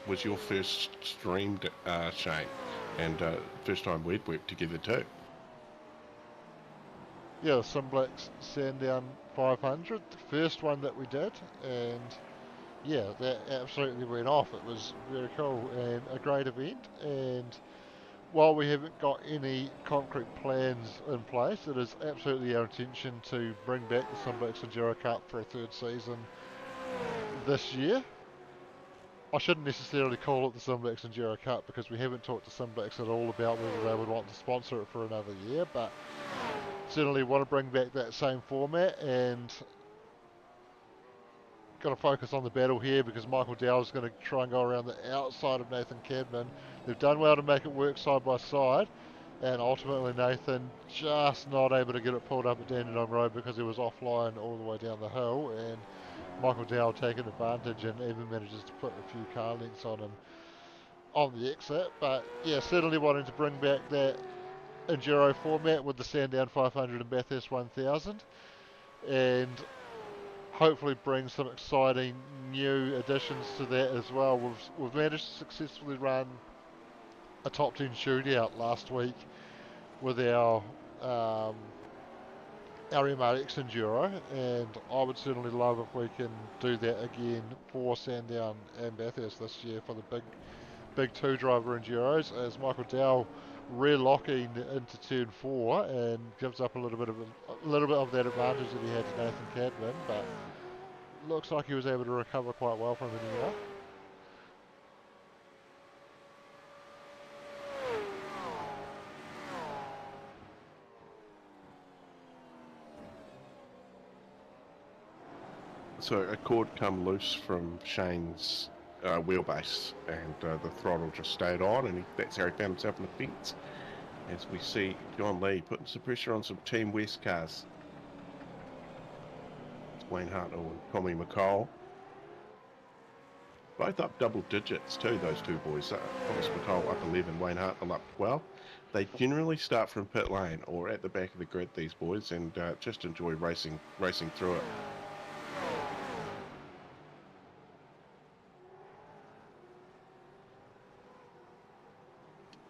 was your first streamed, Shane, and first time we'd worked together too. Yeah, the Sim Lab Sandown 500, the first one that we did, and yeah, that absolutely went off. It was very cool and a great event, and while we haven't got any concrete plans in place, it is absolutely our intention to bring back the Sim Lab Enduro Cup for a 3rd season this year. I shouldn't necessarily call it the Sim Lab Enduro Cup because we haven't talked to Sim Lab at all about whether they would want to sponsor it for another year, but certainly want to bring back that same format, and got to focus on the battle here because Michael Dowell's going to try and go around the outside of Nathan Cadman. They've done well to make it work side by side, and ultimately Nathan just not able to get it pulled up at Dandenong Road because he was offline all the way down the hill, and Michael Dowell taking advantage and even manages to put a few car lengths on him on the exit. But yeah, certainly wanting to bring back that Enduro format with the Sandown 500 and Bathurst 1000, and hopefully bring some exciting new additions to that as well. We've managed to successfully run a top 10 shootout last week with our MRX Enduro, and I would certainly love if we can do that again for Sandown and Bathurst this year for the big 2 driver Enduros, as Michael Dowell rear-locking into turn 4 and gives up a little bit of that advantage that he had to Nathan Cadman, but looks like he was able to recover quite well from hitting out. So a cord come loose from Shane's wheelbase, and the throttle just stayed on, and that's how he found himself in the fence. As we see John Lee putting some pressure on some Team West cars. It's Wayne Hartnell and Tommy McCall. Both up double digits too, those two boys. Thomas McCall up 11, Wayne Hartnell up 12. They generally start from pit lane or at the back of the grid, these boys, and just enjoy racing through it.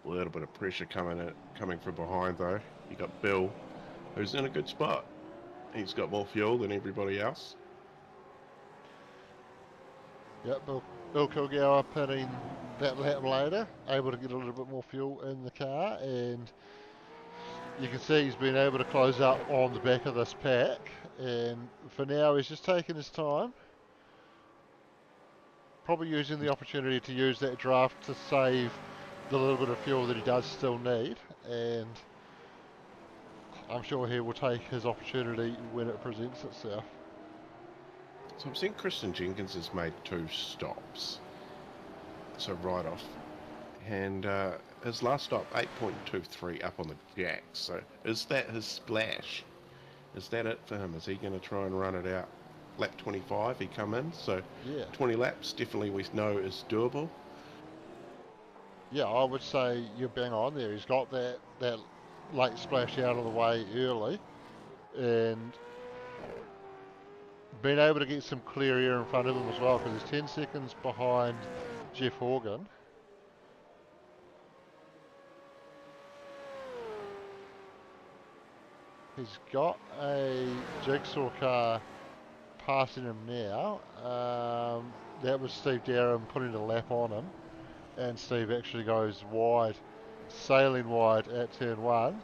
A little bit of pressure coming from behind though. You got Bill, who's in a good spot. He's got more fuel than everybody else. Yep, Bill Kilgour pitting that lap later, able to get a little bit more fuel in the car, and you can see he's been able to close up on the back of this pack, and for now he's just taking his time, probably using the opportunity to use that draft to save the little bit of fuel that he does still need, and I'm sure he will take his opportunity when it presents itself. So I'm seeing Christian Jenkins has made 2 stops, so right off, and his last stop 8.23 up on the jack. So is that his splash? Is that it for him? Is he going to try and run it out? Lap 25 he come in, so Yeah. 20 laps definitely we know is doable. Yeah, I would say you're bang on there. He's got that late splash out of the way early, and been able to get some clear air in front of him as well, because he's 10 seconds behind Jeff Horgan. He's got a jigsaw car passing him now. That was Steve Darham putting a lap on him, and Steve actually goes wide, sailing wide at turn 1.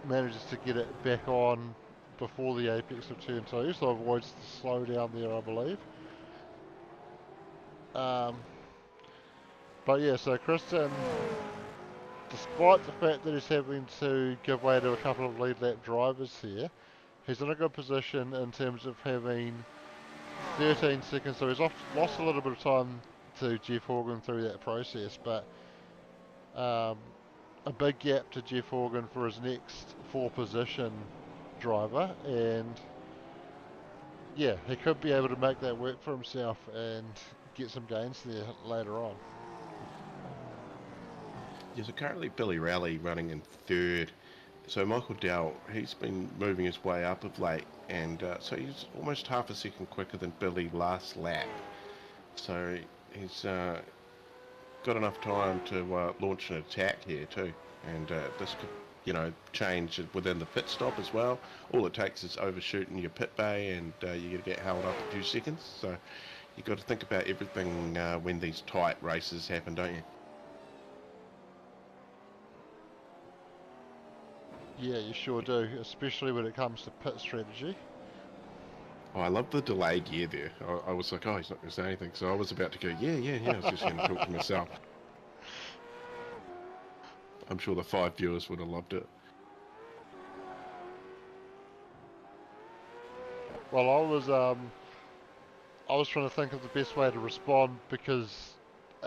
Manages to get it back on before the apex of turn 2, so avoids the slowdown there, I believe. But yeah, so Kristen, despite the fact that he's having to give way to a couple of lead lap drivers here, he's in a good position in terms of having 13 seconds, so he's lost a little bit of time to Jeff Horgan through that process, but a big gap to Jeff Horgan for his next 4 position driver, and yeah, he could be able to make that work for himself and get some gains there later on. Yeah, so currently Billy Rowley running in 3rd. So Michael Dowell, he's been moving his way up of late, and so he's almost half a second quicker than Billy last lap. So he's got enough time to launch an attack here too, and this could, change within the pit stop as well. All it takes is overshooting your pit bay, and you're going to get held up a few seconds. So you've got to think about everything when these tight races happen, don't you? Yeah, you sure do, especially when it comes to pit strategy. Oh, I love the delay gear there. I was like, oh, he's not going to say anything. So I was about to go, yeah. I was just going to talk to myself. I'm sure the 5 viewers would have loved it. Well, I was trying to think of the best way to respond because,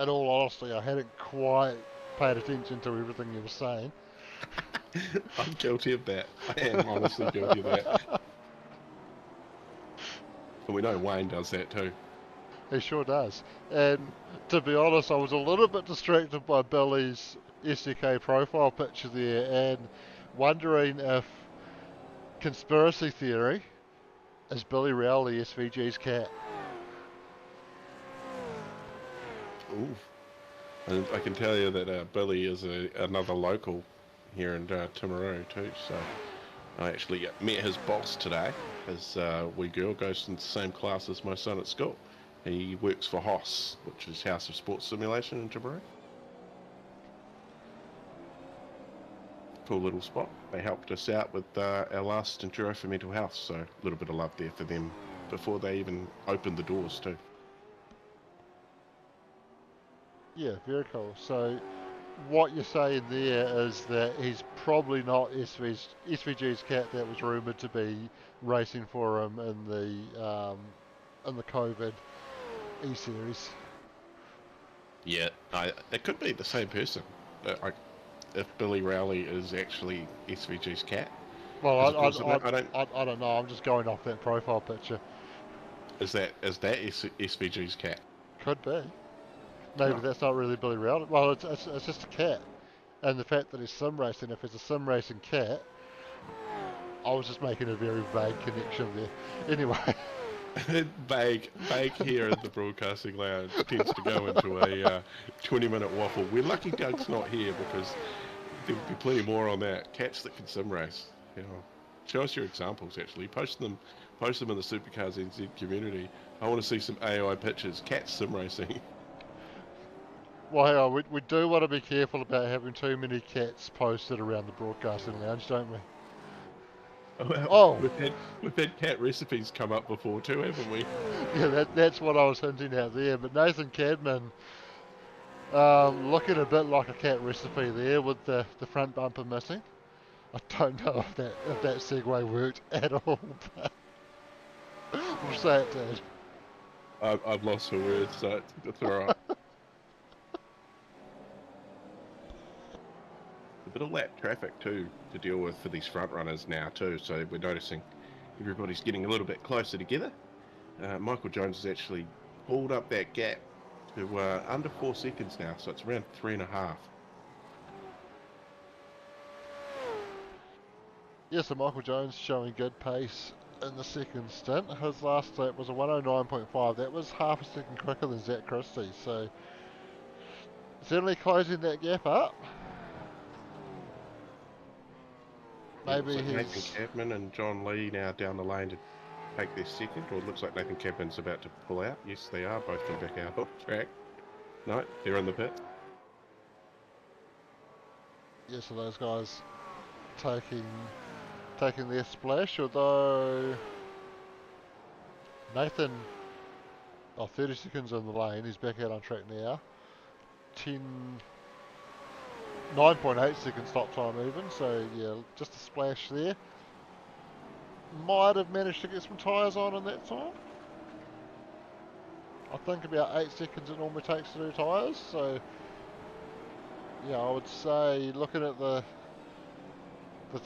in all honesty, I hadn't quite paid attention to everything you were saying. I'm guilty of that. I am honestly guilty of that. And we know Wayne does that too. He sure does. And to be honest, I was a little bit distracted by Billy's SDK profile picture there and wondering if conspiracy theory is Billy Rowley SVG's cat. Ooh. And I can tell you that Billy is another local here in Timaru too. So I actually met his boss today. His wee girl goes in the same class as my son at school. He works for HOS, which is House of Sports Simulation in Timaru. cool little spot. They helped us out with our last Enduro for Mental Health, so a little bit of love there for them before they even opened the doors too. Yeah, very cool. So what you're saying there is that he's probably not SVG's cat that was rumoured to be racing for him in the COVID E-Series. Yeah, it could be the same person. If Billy Rowley is actually SVG's cat, Well, because of course I don't. I don't know. I'm just going off that profile picture. Is that SVG's cat? Could be. Maybe Oh, that's not really Billy Rowley. Well, it's just a cat. And the fact that he's sim racing, if it's a sim racing cat, I was just making a very vague connection there. Anyway. vague here in the broadcasting lounge tends to go into a 20-minute waffle. We're lucky Doug's not here because there'll be plenty more on that. Cats that can sim race. You know, show us your examples. Actually, post them in the Supercars NZ community. I want to see some AI pictures. Cats sim racing. Well, hang on, we do want to be careful about having too many cats posted around the broadcasting lounge, don't we? Well, Oh, we've had cat recipes come up before too, haven't we? yeah, that's what I was hinting at there. But Nathan Cadman, looking a bit like a cat recipe there with the front bumper missing. I don't know if that segue worked at all, but we'll say it did. I've lost for words, so it's all right. A bit of lap traffic too to deal with for these front runners now too. So we're noticing everybody's getting a little bit closer together. Michael Jones has actually pulled up that gap to under 4 seconds now, so it's around 3.5. Yeah, so Michael Jones showing good pace in the second stint. His last lap was a 109.5. That was half a second quicker than Zach Christie, so certainly closing that gap up. Yeah, it looks Maybe like Nathan he's... Cadman and John Lee now down the lane to take their second, or it looks like Nathan Cadman's about to pull out. Yes, they are both from back out on track. No, they're in the pit. Yeah, so those guys taking their splash, although Nathan, 30 seconds in the lane, he's back out on track now. 9.8 seconds stop time even, so yeah, just a splash there. Might have managed to get some tyres on in that time. I think about 8 seconds it normally takes to do tyres, so yeah, I would say looking at the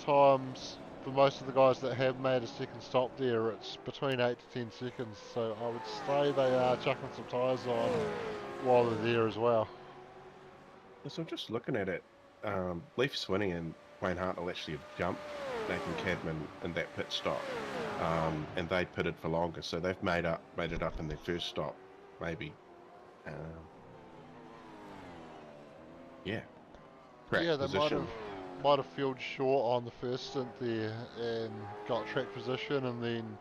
times for most of the guys that have made a second stop there, it's between 8 to 10 seconds, so I would say they are chucking some tyres on while they're there as well. So I'm just looking at it. Leaf Swinney and Wayne Hartnell actually have jumped Nathan Cadman in that pit stop, and they pitted for longer, so they've made it up in their first stop, maybe. Um, yeah, Yeah, track they position. might have fueled short on the first stint there and got track position, and then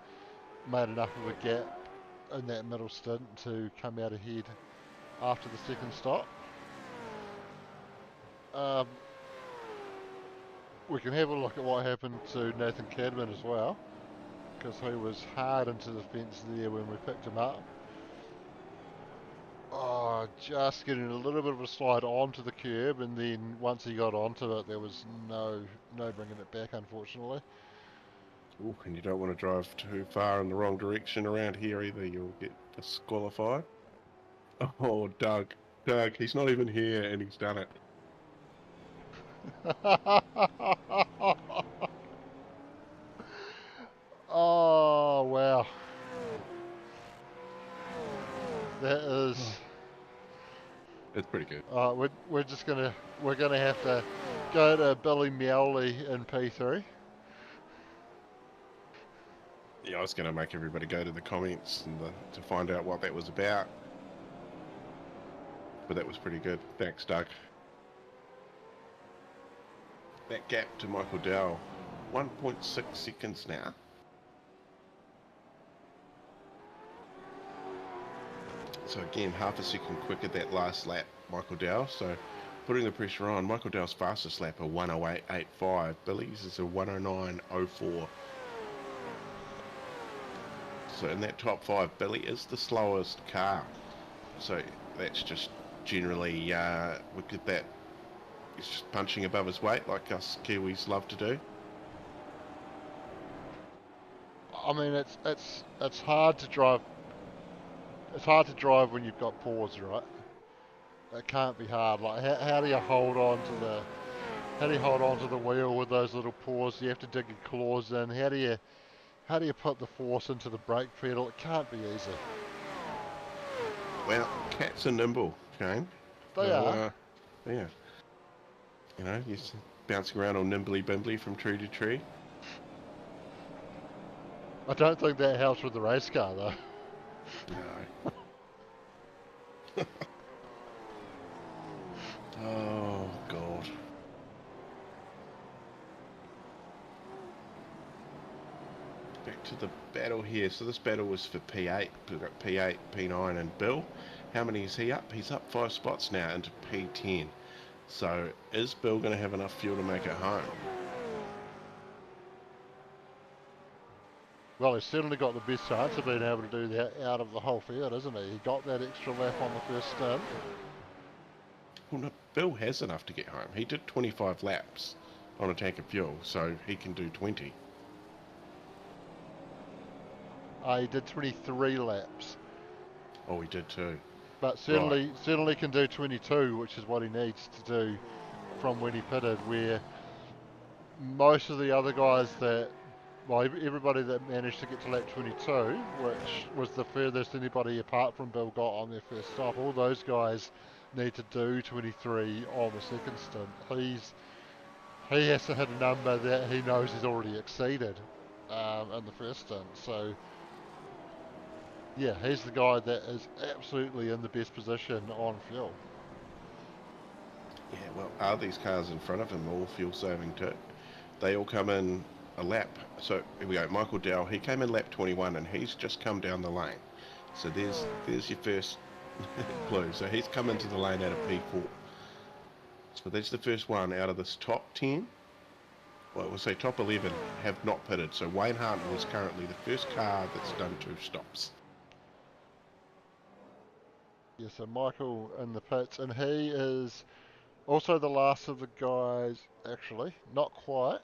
made enough of a gap in that middle stint to come out ahead after the second stop. Um, we can have a look at what happened to Nathan Cadman as well, because he was hard into the fence there when we picked him up. Oh, just getting a little bit of a slide onto the curb, and then once he got onto it, there was no bringing it back, unfortunately. Ooh, and you don't want to drive too far in the wrong direction around here either. You'll get disqualified. Oh, Doug, he's not even here, and he's done it. Oh wow, that is. Oh. It's pretty good. We're gonna have to go to Billy Meowley in P3. Yeah, I was going to make everybody go to the comments and to find out what that was about, but that was pretty good. Thanks, Doug. That gap to Michael Dowell, 1.6 seconds now. So again, half a second quicker that last lap, Michael Dowell. So putting the pressure on. Michael Dell's fastest lap a 108.85. Billy's is a 109.04. So in that top five, Billy is the slowest car. So that's just generally, we get that. He's just punching above his weight like us Kiwis love to do. I mean, it's hard to drive. It's hard to drive when you've got paws, right? It can't be hard. Like, how do you hold on to the wheel with those little paws? You have to dig your claws in. How do you put the force into the brake pedal? It can't be easy. Well, cats are nimble, Shane. They So, are. yeah. You know, you're bouncing around all nimbly-bimbly from tree to tree. I don't think that helps with the race car though. No. Oh, God. Back to the battle here. So this battle was for P8. We've got P8, P9 and Bill. How many is he up? He's up 5 spots now into P10. So is Bill going to have enough fuel to make it home? Well, he's certainly got the best chance of being able to do that out of the whole field, isn't he? He got that extra lap on the first stint. Well, no, Bill has enough to get home. He did 25 laps on a tank of fuel, so he can do 20. He did 23 laps, Oh, he did too. but Right. certainly can do 22, which is what he needs to do from when he pitted. Where most of the other guys everybody that managed to get to lap 22, which was the furthest anybody apart from Bill got on their first stop, all those guys need to do 23 on the second stint. He has to hit a number that he knows he's already exceeded in the first stint. So yeah, he's the guy that is absolutely in the best position on fuel. Yeah, well, are these cars in front of him all fuel saving too? They all come in a lap. So here we go. Michael Dell, he came in lap 21 and he's just come down the lane. So there's your first clue. So he's come into the lane out of P4. So that's the first one out of this top 10. Well, we'll say top 11 have not pitted. So Wayne Hartnell is currently the first car that's done 2 stops. Yeah, so Michael in the pits, and he is also the last of the guys, actually, not quite.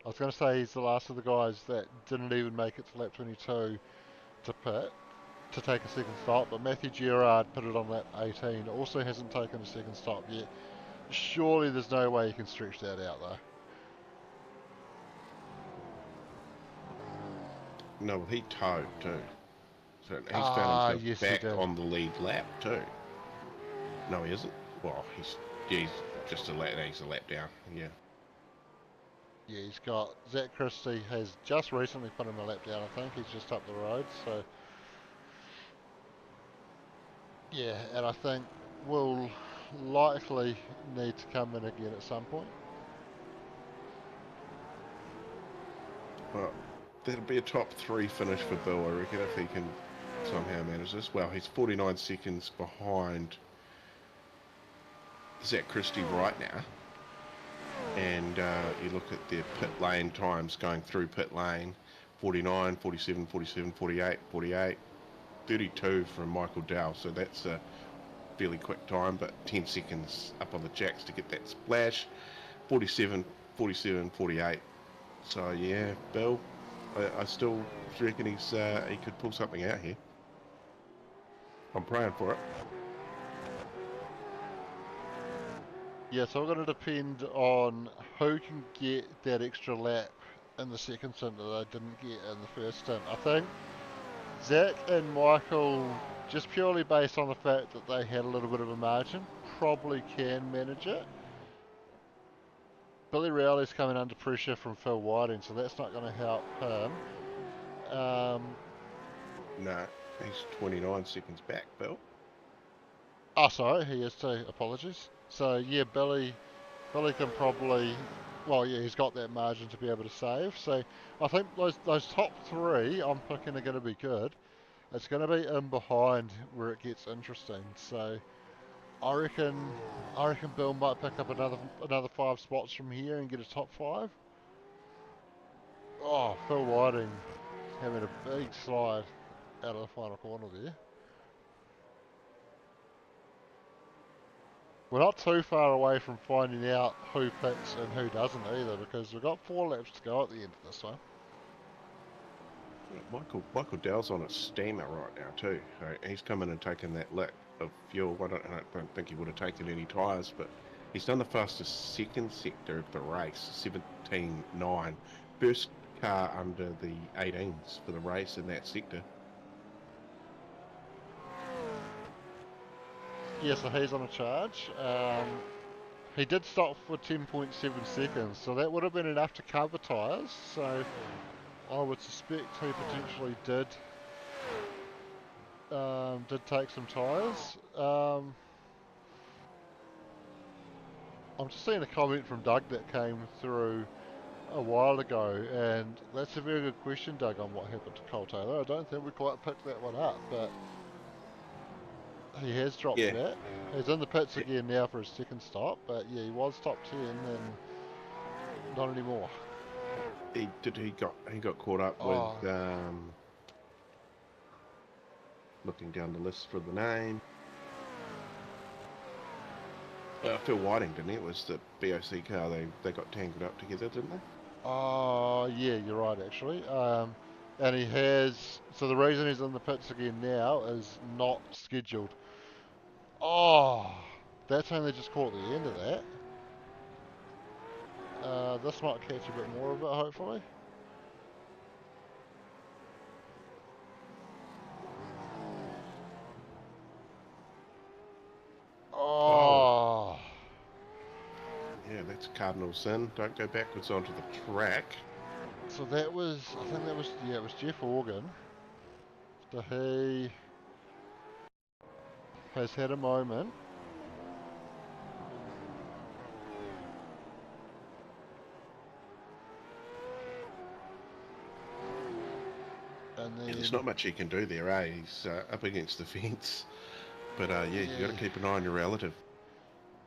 I was going to say he's the last of the guys that didn't even make it to lap 22 to pit, to take a second stop, but Matthew Gerard pitted on lap 18, also hasn't taken a second stop yet. Surely there's no way you can stretch that out though. No, he towed too. So he's found himself Yes he back did. on the lead lap too. No, he isn't. Well, he's just a lap. He's a lap down. Yeah. Yeah, he's got, Zach Christie has just recently put him a lap down, I think. He's just up the road, so. Yeah, and I think will likely need to come in again at some point. Well, that'll be a top 3 finish for Bill, I reckon, if he can somehow manage this. Well, he's 49 seconds behind Zach Christie right now. And you look at their pit lane times going through pit lane, 49, 47, 47, 48, 48, 32 from Michael Dow. So that's a fairly quick time, but 10 seconds up on the jacks to get that splash. 47, 47, 48. So yeah, Bill, I still reckon he could pull something out here. I'm praying for it. Yeah, so we're going to depend on who can get that extra lap in the second stint that they didn't get in the first stint. I think Zach and Michael, just purely based on the fact that they had a little bit of a margin, probably can manage it. Billy Rowley's coming under pressure from Phil Whiting, so that's not going to help him. No, he's 29 seconds back, Bill. Oh, sorry, he is too. Apologies. So yeah, Billy can probably, well, yeah, he's got that margin to be able to save. So I think those top 3 I'm picking are going to be good. It's going to be in behind where it gets interesting. So I reckon, I reckon Bill might pick up another 5 spots from here and get a top 5. Oh, Phil Whiting having a big slide out of the final corner there. We're not too far away from finding out who picks and who doesn't either, because we've got 4 laps to go at the end of this one. Michael Dell's on a steamer right now too. He's come in and taken that lap of fuel. I don't think he would have taken any tyres, but he's done the fastest second sector of the race, 17.9. First car under the 18s for the race in that sector. Yeah, so he's on a charge. He did stop for 10.7 seconds, so that would have been enough to cover tyres. So I would suspect he potentially did take some tyres. I'm just seeing a comment from Doug that came through a while ago, and that's a very good question, Doug, on what happened to Cole Taylor. I don't think we quite picked that one up, but he has dropped Yeah, back. He's in the pits yeah. again now for his second stop, but yeah, he was top 10 and not anymore. He got caught up with Oh, looking down the list for the name. Phil Whiting, didn't he? It was the BOC car. They got tangled up together, didn't they? oh, yeah, you're right actually. And he has, so the reason he's in the pits again now is not scheduled. Oh, that's only just caught the end of that. This might catch a bit more of it, hopefully. Oh, Oh, yeah, that's a cardinal sin. Don't go backwards onto the track. so that was, I think that was, yeah, it was Jeff Organ. So he has had a moment. And Yeah, there's then, not much he can do there, eh? He's up against the fence. But yeah, you got to yeah, keep an eye on your relative.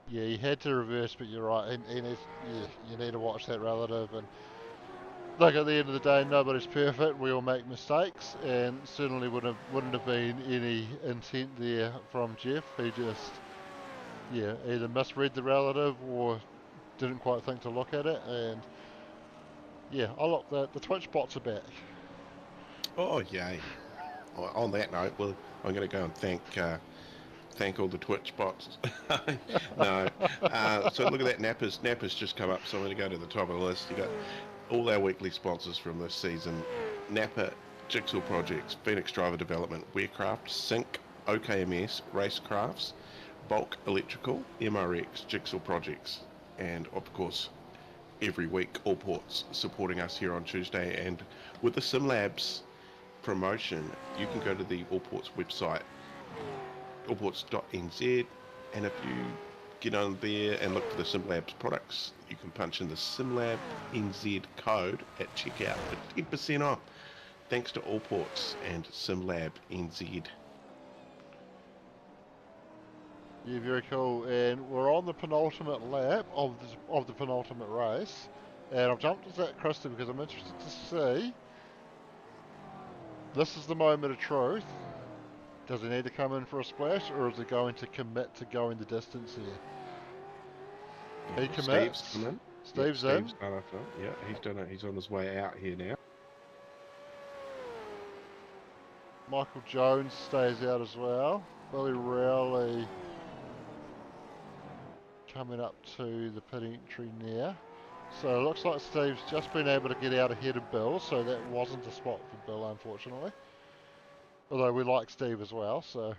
yeah, he had to reverse, but you're right. He needs, yeah, you need to watch that relative. And look, at the end of the day, nobody's perfect. We all make mistakes, and certainly wouldn't have been any intent there from Jeff. He just, yeah, either misread the relative or didn't quite think to look at it. And yeah, oh look, the Twitch bots are back. Oh, yay. On that note, well, I'm going to go and thank all the Twitch bots. No. So look at that. Nappa's just come up, so I'm going to go to the top of the list. You got all our weekly sponsors from this season: Nappa, Jigsaw Projects, Phoenix Driver Development, Wearcraft, Sync, OKMS, Racecrafts, Bulk Electrical, MRX, Jigsaw Projects, and of course, every week, All Ports supporting us here on Tuesday. And with the Sim Labs promotion, you can go to the All Ports website, allports.nz, and if you get on there and look for the SimLabs products, you can punch in the SimLab NZ code at checkout for 10% off. Thanks to All Ports and SimLab NZ. Yeah, very cool. And we're on the penultimate lap of the penultimate race. And I've jumped to that Krista because I'm interested to see. This is the moment of truth. Does he need to come in for a splash, or is he going to commit to going the distance here? He Steve's commits. come in. Yep, Steve's in. Steve's done after. Yeah, he's done it. He's on his way out here now. Michael Jones stays out as well. Billy Rowley coming up to the pit entry now. So it looks like Steve's just been able to get out ahead of Bill, so that wasn't a spot for Bill, unfortunately. Although we like Steve as well, so.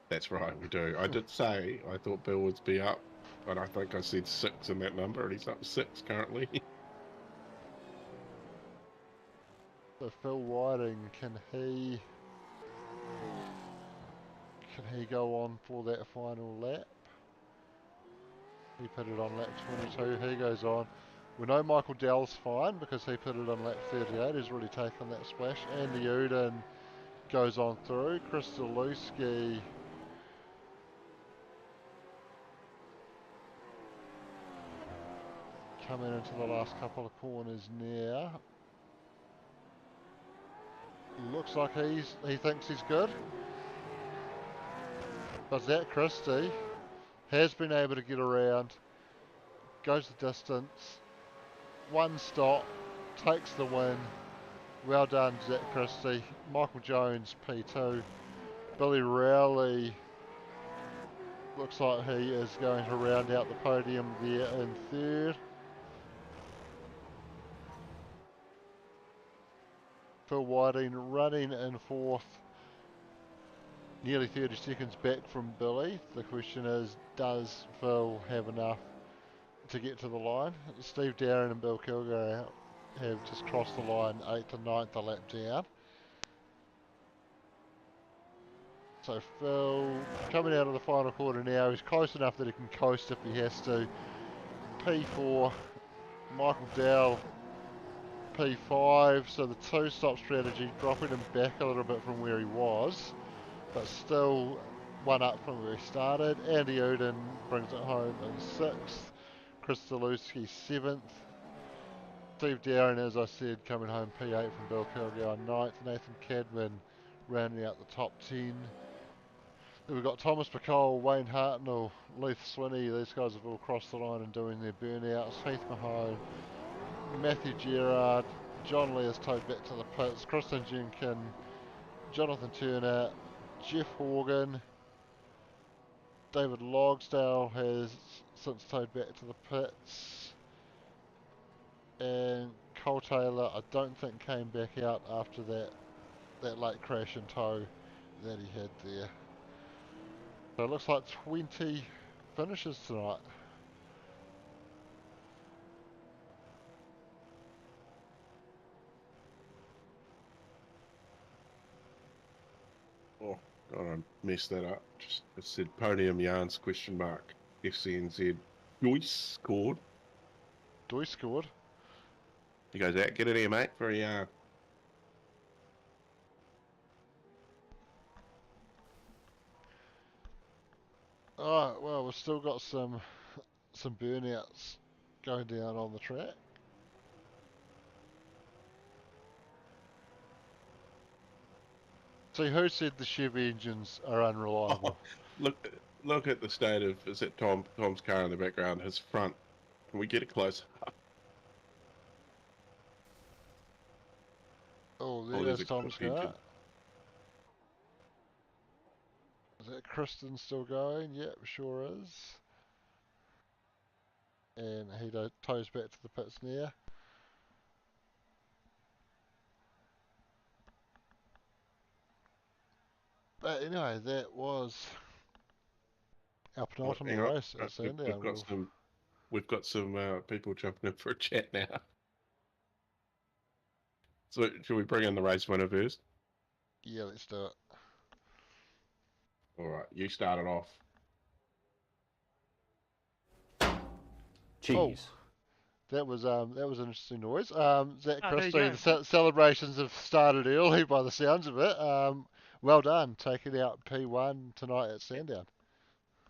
That's right, we do. I did say I thought Bill would be up, but I think I said 6 in that number, and he's up 6 currently. So Phil Whiting, can he go on for that final lap? He pitted on lap 22. He goes on. We know Michael Dell's fine because he pitted on lap 38. He's really taken that splash. Andy Uden, goes on through. Chris Zalewski coming into the last couple of corners now. Looks like he thinks he's good. But Zach Christie has been able to get around, goes the distance, one stop, takes the win. Well done, Zach Christie. Michael Jones, P2. Billy Rowley looks like he is going to round out the podium there in third. Phil Whiting running in fourth, nearly 30 seconds back from Billy. The question is, does Phil have enough to get to the line? Steve Darren and Bill Kilgore have just crossed the line 8th and 9th a lap down. So Phil coming out of the final quarter now, he's close enough that he can coast if he has to. P4, Michael Dowell P5, so the two-stop strategy dropping him back a little bit from where he was, but still one up from where he started. Andy Uden brings it home in 6th, Chris Zalewski 7th, Steve Darren, as I said, coming home P8 from Bill Kilgore on 9th, Nathan Cadman rounding out the top 10. Then we've got Thomas Bacole, Wayne Hartnell, Leith Swinney. These guys have all crossed the line and doing their burnouts. Heath Mahone, Matthew Gerard, John Lee is towed back to the pits. Kristen Jenkin, Jonathan Turner, Jeff Horgan, David Logsdale has since towed back to the pits. And Cole Taylor, I don't think came back out after that late crash and tow that he had there. So it looks like 20 finishes tonight. Oh, God, I messed that up. Just it said podium yarns question mark FCNZ. Joyce scored. Joyce scored. He goes out, get it here, mate, for a yarn. Alright, well, we've still got some burnouts going down on the track. See, who said the Chevy engines are unreliable? Oh, look at the state of, is it Tom's car in the background, his front. Can we get it close up? Oh, there Oh, there's goes a Tom's cook engine. car. Is that Kristen still going? Yep, sure is. And he tows back to the pits now. But anyway, that was our Oh, penultimate hang on, race at Sandown. we've got some people jumping in for a chat now. So should we bring in the race winner first? Yeah, let's do it. All right, you started off. Cheese. Oh, that was an interesting noise. Zach There you Christie, go. the celebrations have started early by the sounds of it. Well done, taking out P1 tonight at Sandown.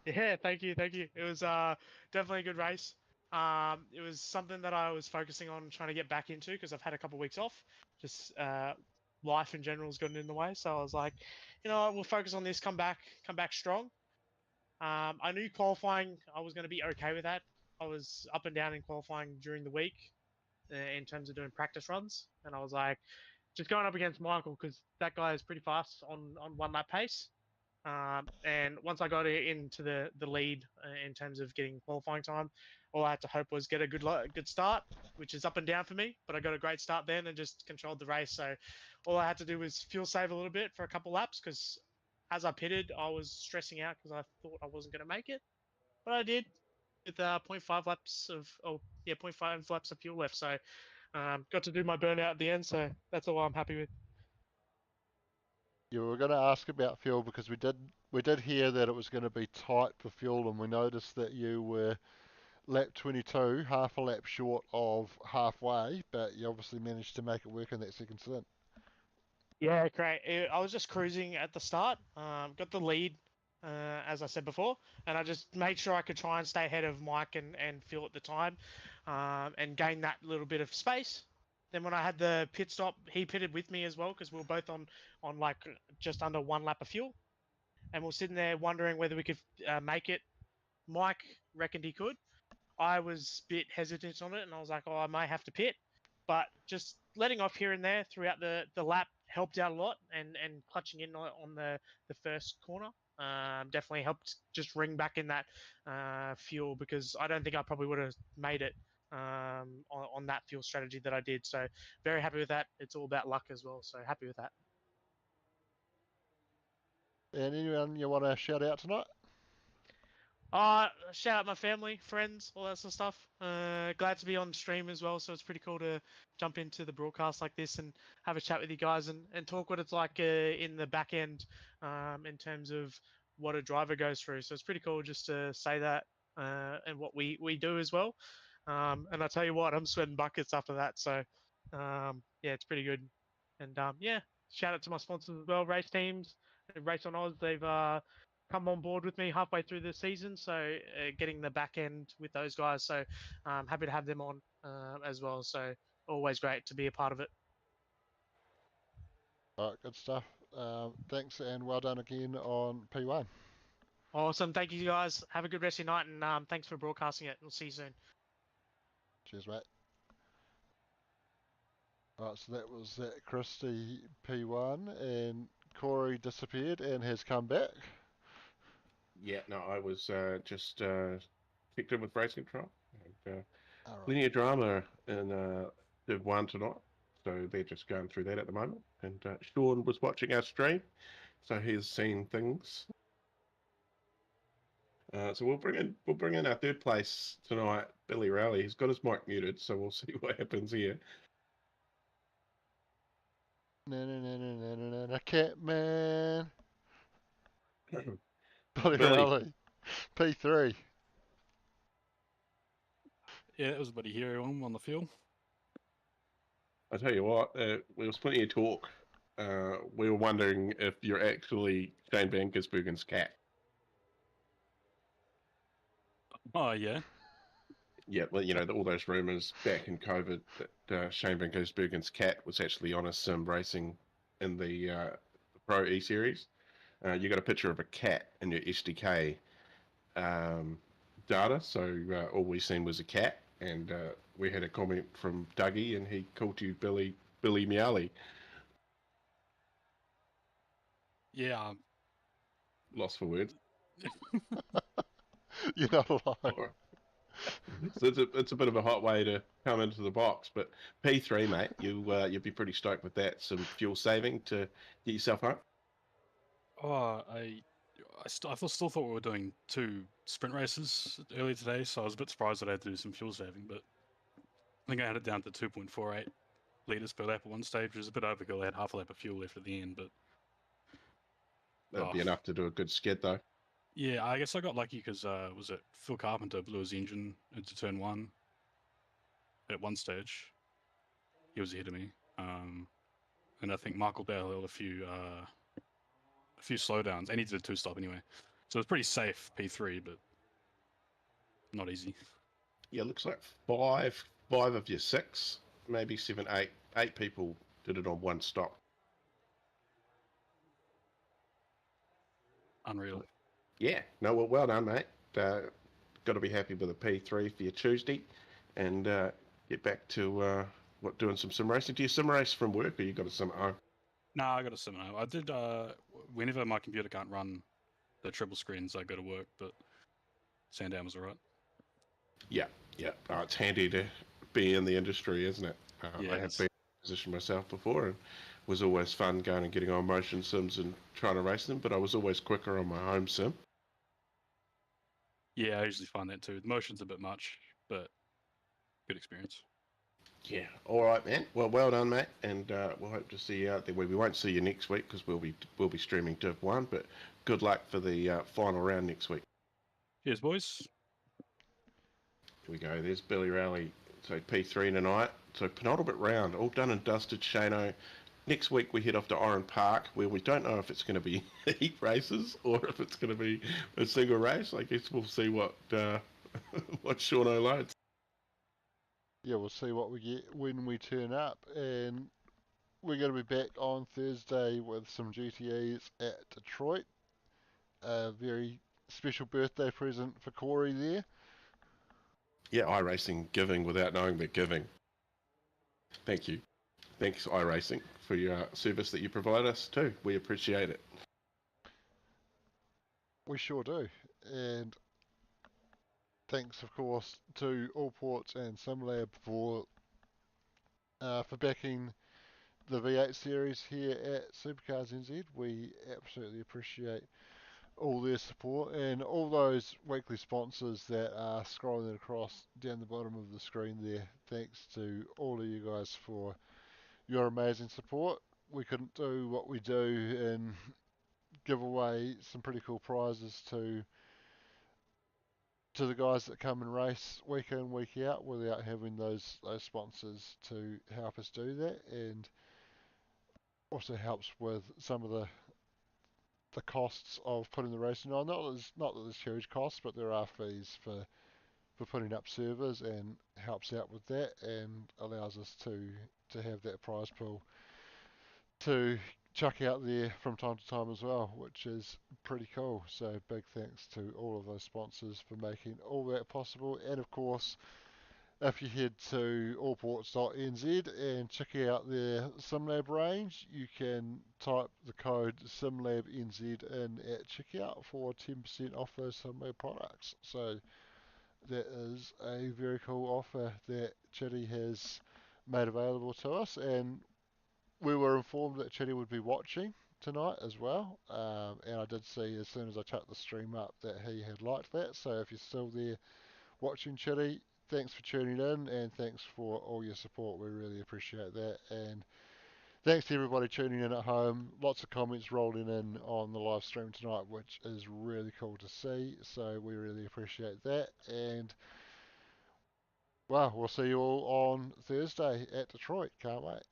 Yeah, thank you. It was definitely a good race. It was something that I was focusing on trying to get back into because I've had a couple of weeks off. Just life in general has gotten in the way, so I was like, you know, we'll focus on this. Come back strong. I knew qualifying, I was going to be okay with that. I was up and down in qualifying during the week in terms of doing practice runs, and I was like, just going up against Michael because that guy is pretty fast on one lap pace. And once I got into the lead in terms of getting qualifying time, all I had to hope was get a good start, which is up and down for me. But I got a great start then and just controlled the race. So all I had to do was fuel save a little bit for a couple laps because as I pitted, I was stressing out because I thought I wasn't going to make it, but I did with zero point 0.5 laps of zero point 0.5 laps of fuel left. So got to do my burnout at the end. So that's all I'm happy with. You were going to ask about fuel because we did hear that it was going to be tight for fuel, and we noticed that you were lap 22, half a lap short of halfway, but you obviously managed to make it work in that second stint. Yeah, great. I was just cruising at the start. Got the lead as I said before, and I just made sure I could try and stay ahead of Mike and Phil at the time, and gain that little bit of space. Then when I had the pit stop, he pitted with me as well because we were both on like just under 1 lap of fuel, and we were sitting there wondering whether we could make it. Mike reckoned he could. I was a bit hesitant on it, and I was like, oh, I may have to pit. But just letting off here and there throughout the lap helped out a lot, and clutching in on the first corner definitely helped just ring back in that fuel, because I don't think I probably would have made it on that fuel strategy that I did. So very happy with that. It's all about luck as well, so happy with that. And anyone you want to shout out tonight? Shout out my family, friends, all that sort of stuff. Glad to be on stream as well, so it's pretty cool to jump into the broadcast like this and have a chat with you guys and talk what it's like in the back end, in terms of what a driver goes through. So it's pretty cool just to say that, and what we do as well. And I tell you what, I'm sweating buckets after that. So yeah, it's pretty good. And yeah, shout out to my sponsors as well, race teams, Race on Oz. They've come on board with me halfway through the season, so getting the back end with those guys. So happy to have them on as well. So always great to be a part of it. All right, good stuff. Thanks and well done again on P1. Awesome. Thank you guys. Have a good rest of your night, and thanks for broadcasting it. We'll see you soon. Cheers, mate. Alright, so that was that Christie P1, and Corey disappeared and has come back. Yeah, no, I was just kicked in with race control. And, Alright. plenty of drama in Div 1 tonight, so they're just going through that at the moment. And Sean was watching our stream, so he's seen things. So we'll bring in our third place tonight, Billy Rowley. He's got his mic muted, so we'll see what happens here. Catman. Billy Billy. Rowley. P3. Yeah, it was a bloody hero on the field. I tell you what, there was plenty of talk. We were wondering if you're actually Shane Van Gisbergen's cat. Oh, yeah. Yeah, well, you know, all those rumours back in COVID that Shane Van Gisbergen's cat was actually on a sim racing in the Pro E Series. You got a picture of a cat in your SDK data, so all we seen was a cat, and we had a comment from Dougie, and he called you Billy Meowley. Yeah. Lost for words. You're not alive. So it's a bit of a hot way to come into the box, but P3, mate, you'd be pretty stoked with that. Some fuel saving to get yourself home. Oh, I still thought we were doing 2 sprint races earlier today, so I was a bit surprised that I had to do some fuel saving, but I think I had it down to 2.48 litres per lap at one stage, which was a bit overkill. I had half a lap of fuel left at the end, but That'd be enough to do a good skid, though. yeah, I guess I got lucky because was it Phil Carpenter blew his engine into turn 1 at one stage. He was ahead of me, and I think Michael Bell held a few slowdowns, and he did a 2-stop anyway. So it was pretty safe P3, but not easy. Yeah, looks like five of your 6, maybe 7, 8 people did it on one stop. Unreal. Yeah, no, well done, mate. Got to be happy with a P3 for your Tuesday, and get back to doing some sim racing. Do you sim race from work, or you got a sim at home? No, I got a sim at home. I did whenever my computer can't run the triple screens, I go to work, but Sandown was alright. Yeah. It's handy to be in the industry, isn't it? Yeah, I have been in a position myself before, and it was always fun going and getting on motion sims and trying to race them, but I was always quicker on my home sim. Yeah, I usually find that too. The motion's a bit much, but good experience. Yeah, all right, man. Well done, mate, and we'll hope to see you out there. We won't see you next week because we'll be streaming Div 1, but good luck for the final round next week. Cheers, boys. Here we go. There's Billy Rowley. So P3 tonight. So penultimate round, all done and dusted. Shano next week we head off to Oran Park, where we don't know if it's going to be heat races or if it's going to be a single race. I guess we'll see what what Sean loads. Yeah, we'll see what we get when we turn up, and we're going to be back on Thursday with some GTEs at Detroit. A very special birthday present for Corey there. Yeah, iRacing giving without knowing they're giving. Thank you. Thanks, iRacing, for your service that you provide us too. We appreciate it. We sure do. And thanks, of course, to All Ports and Sim Lab for backing the V8 series here at Supercars NZ. We absolutely appreciate all their support and all those weekly sponsors that are scrolling across down the bottom of the screen there. Thanks to all of you guys for your amazing support. We couldn't do what we do and give away some pretty cool prizes to the guys that come and race week in, week out without having those sponsors to help us do that, and also helps with some of the costs of putting the racing on. Not that there's huge costs, but there are fees for putting up servers, and helps out with that and allows us to have that prize pool to chuck out there from time to time as well, which is pretty cool. So big thanks to all of those sponsors for making all that possible. And of course, if you head to allports.nz and check out their SimLab range, you can type the code SimLabNZ in at checkout for 10% off those SimLab products. So that is a very cool offer that Chitty has made available to us, and we were informed that Chitty would be watching tonight as well, and I did see as soon as I chucked the stream up that he had liked that. So if you're still there watching, Chitty, thanks for tuning in, and thanks for all your support. We really appreciate that, and thanks to everybody tuning in at home. Lots of comments rolling in on the live stream tonight, which is really cool to see. So we really appreciate that, and well, we'll see you all on Thursday at Detroit. Can't wait.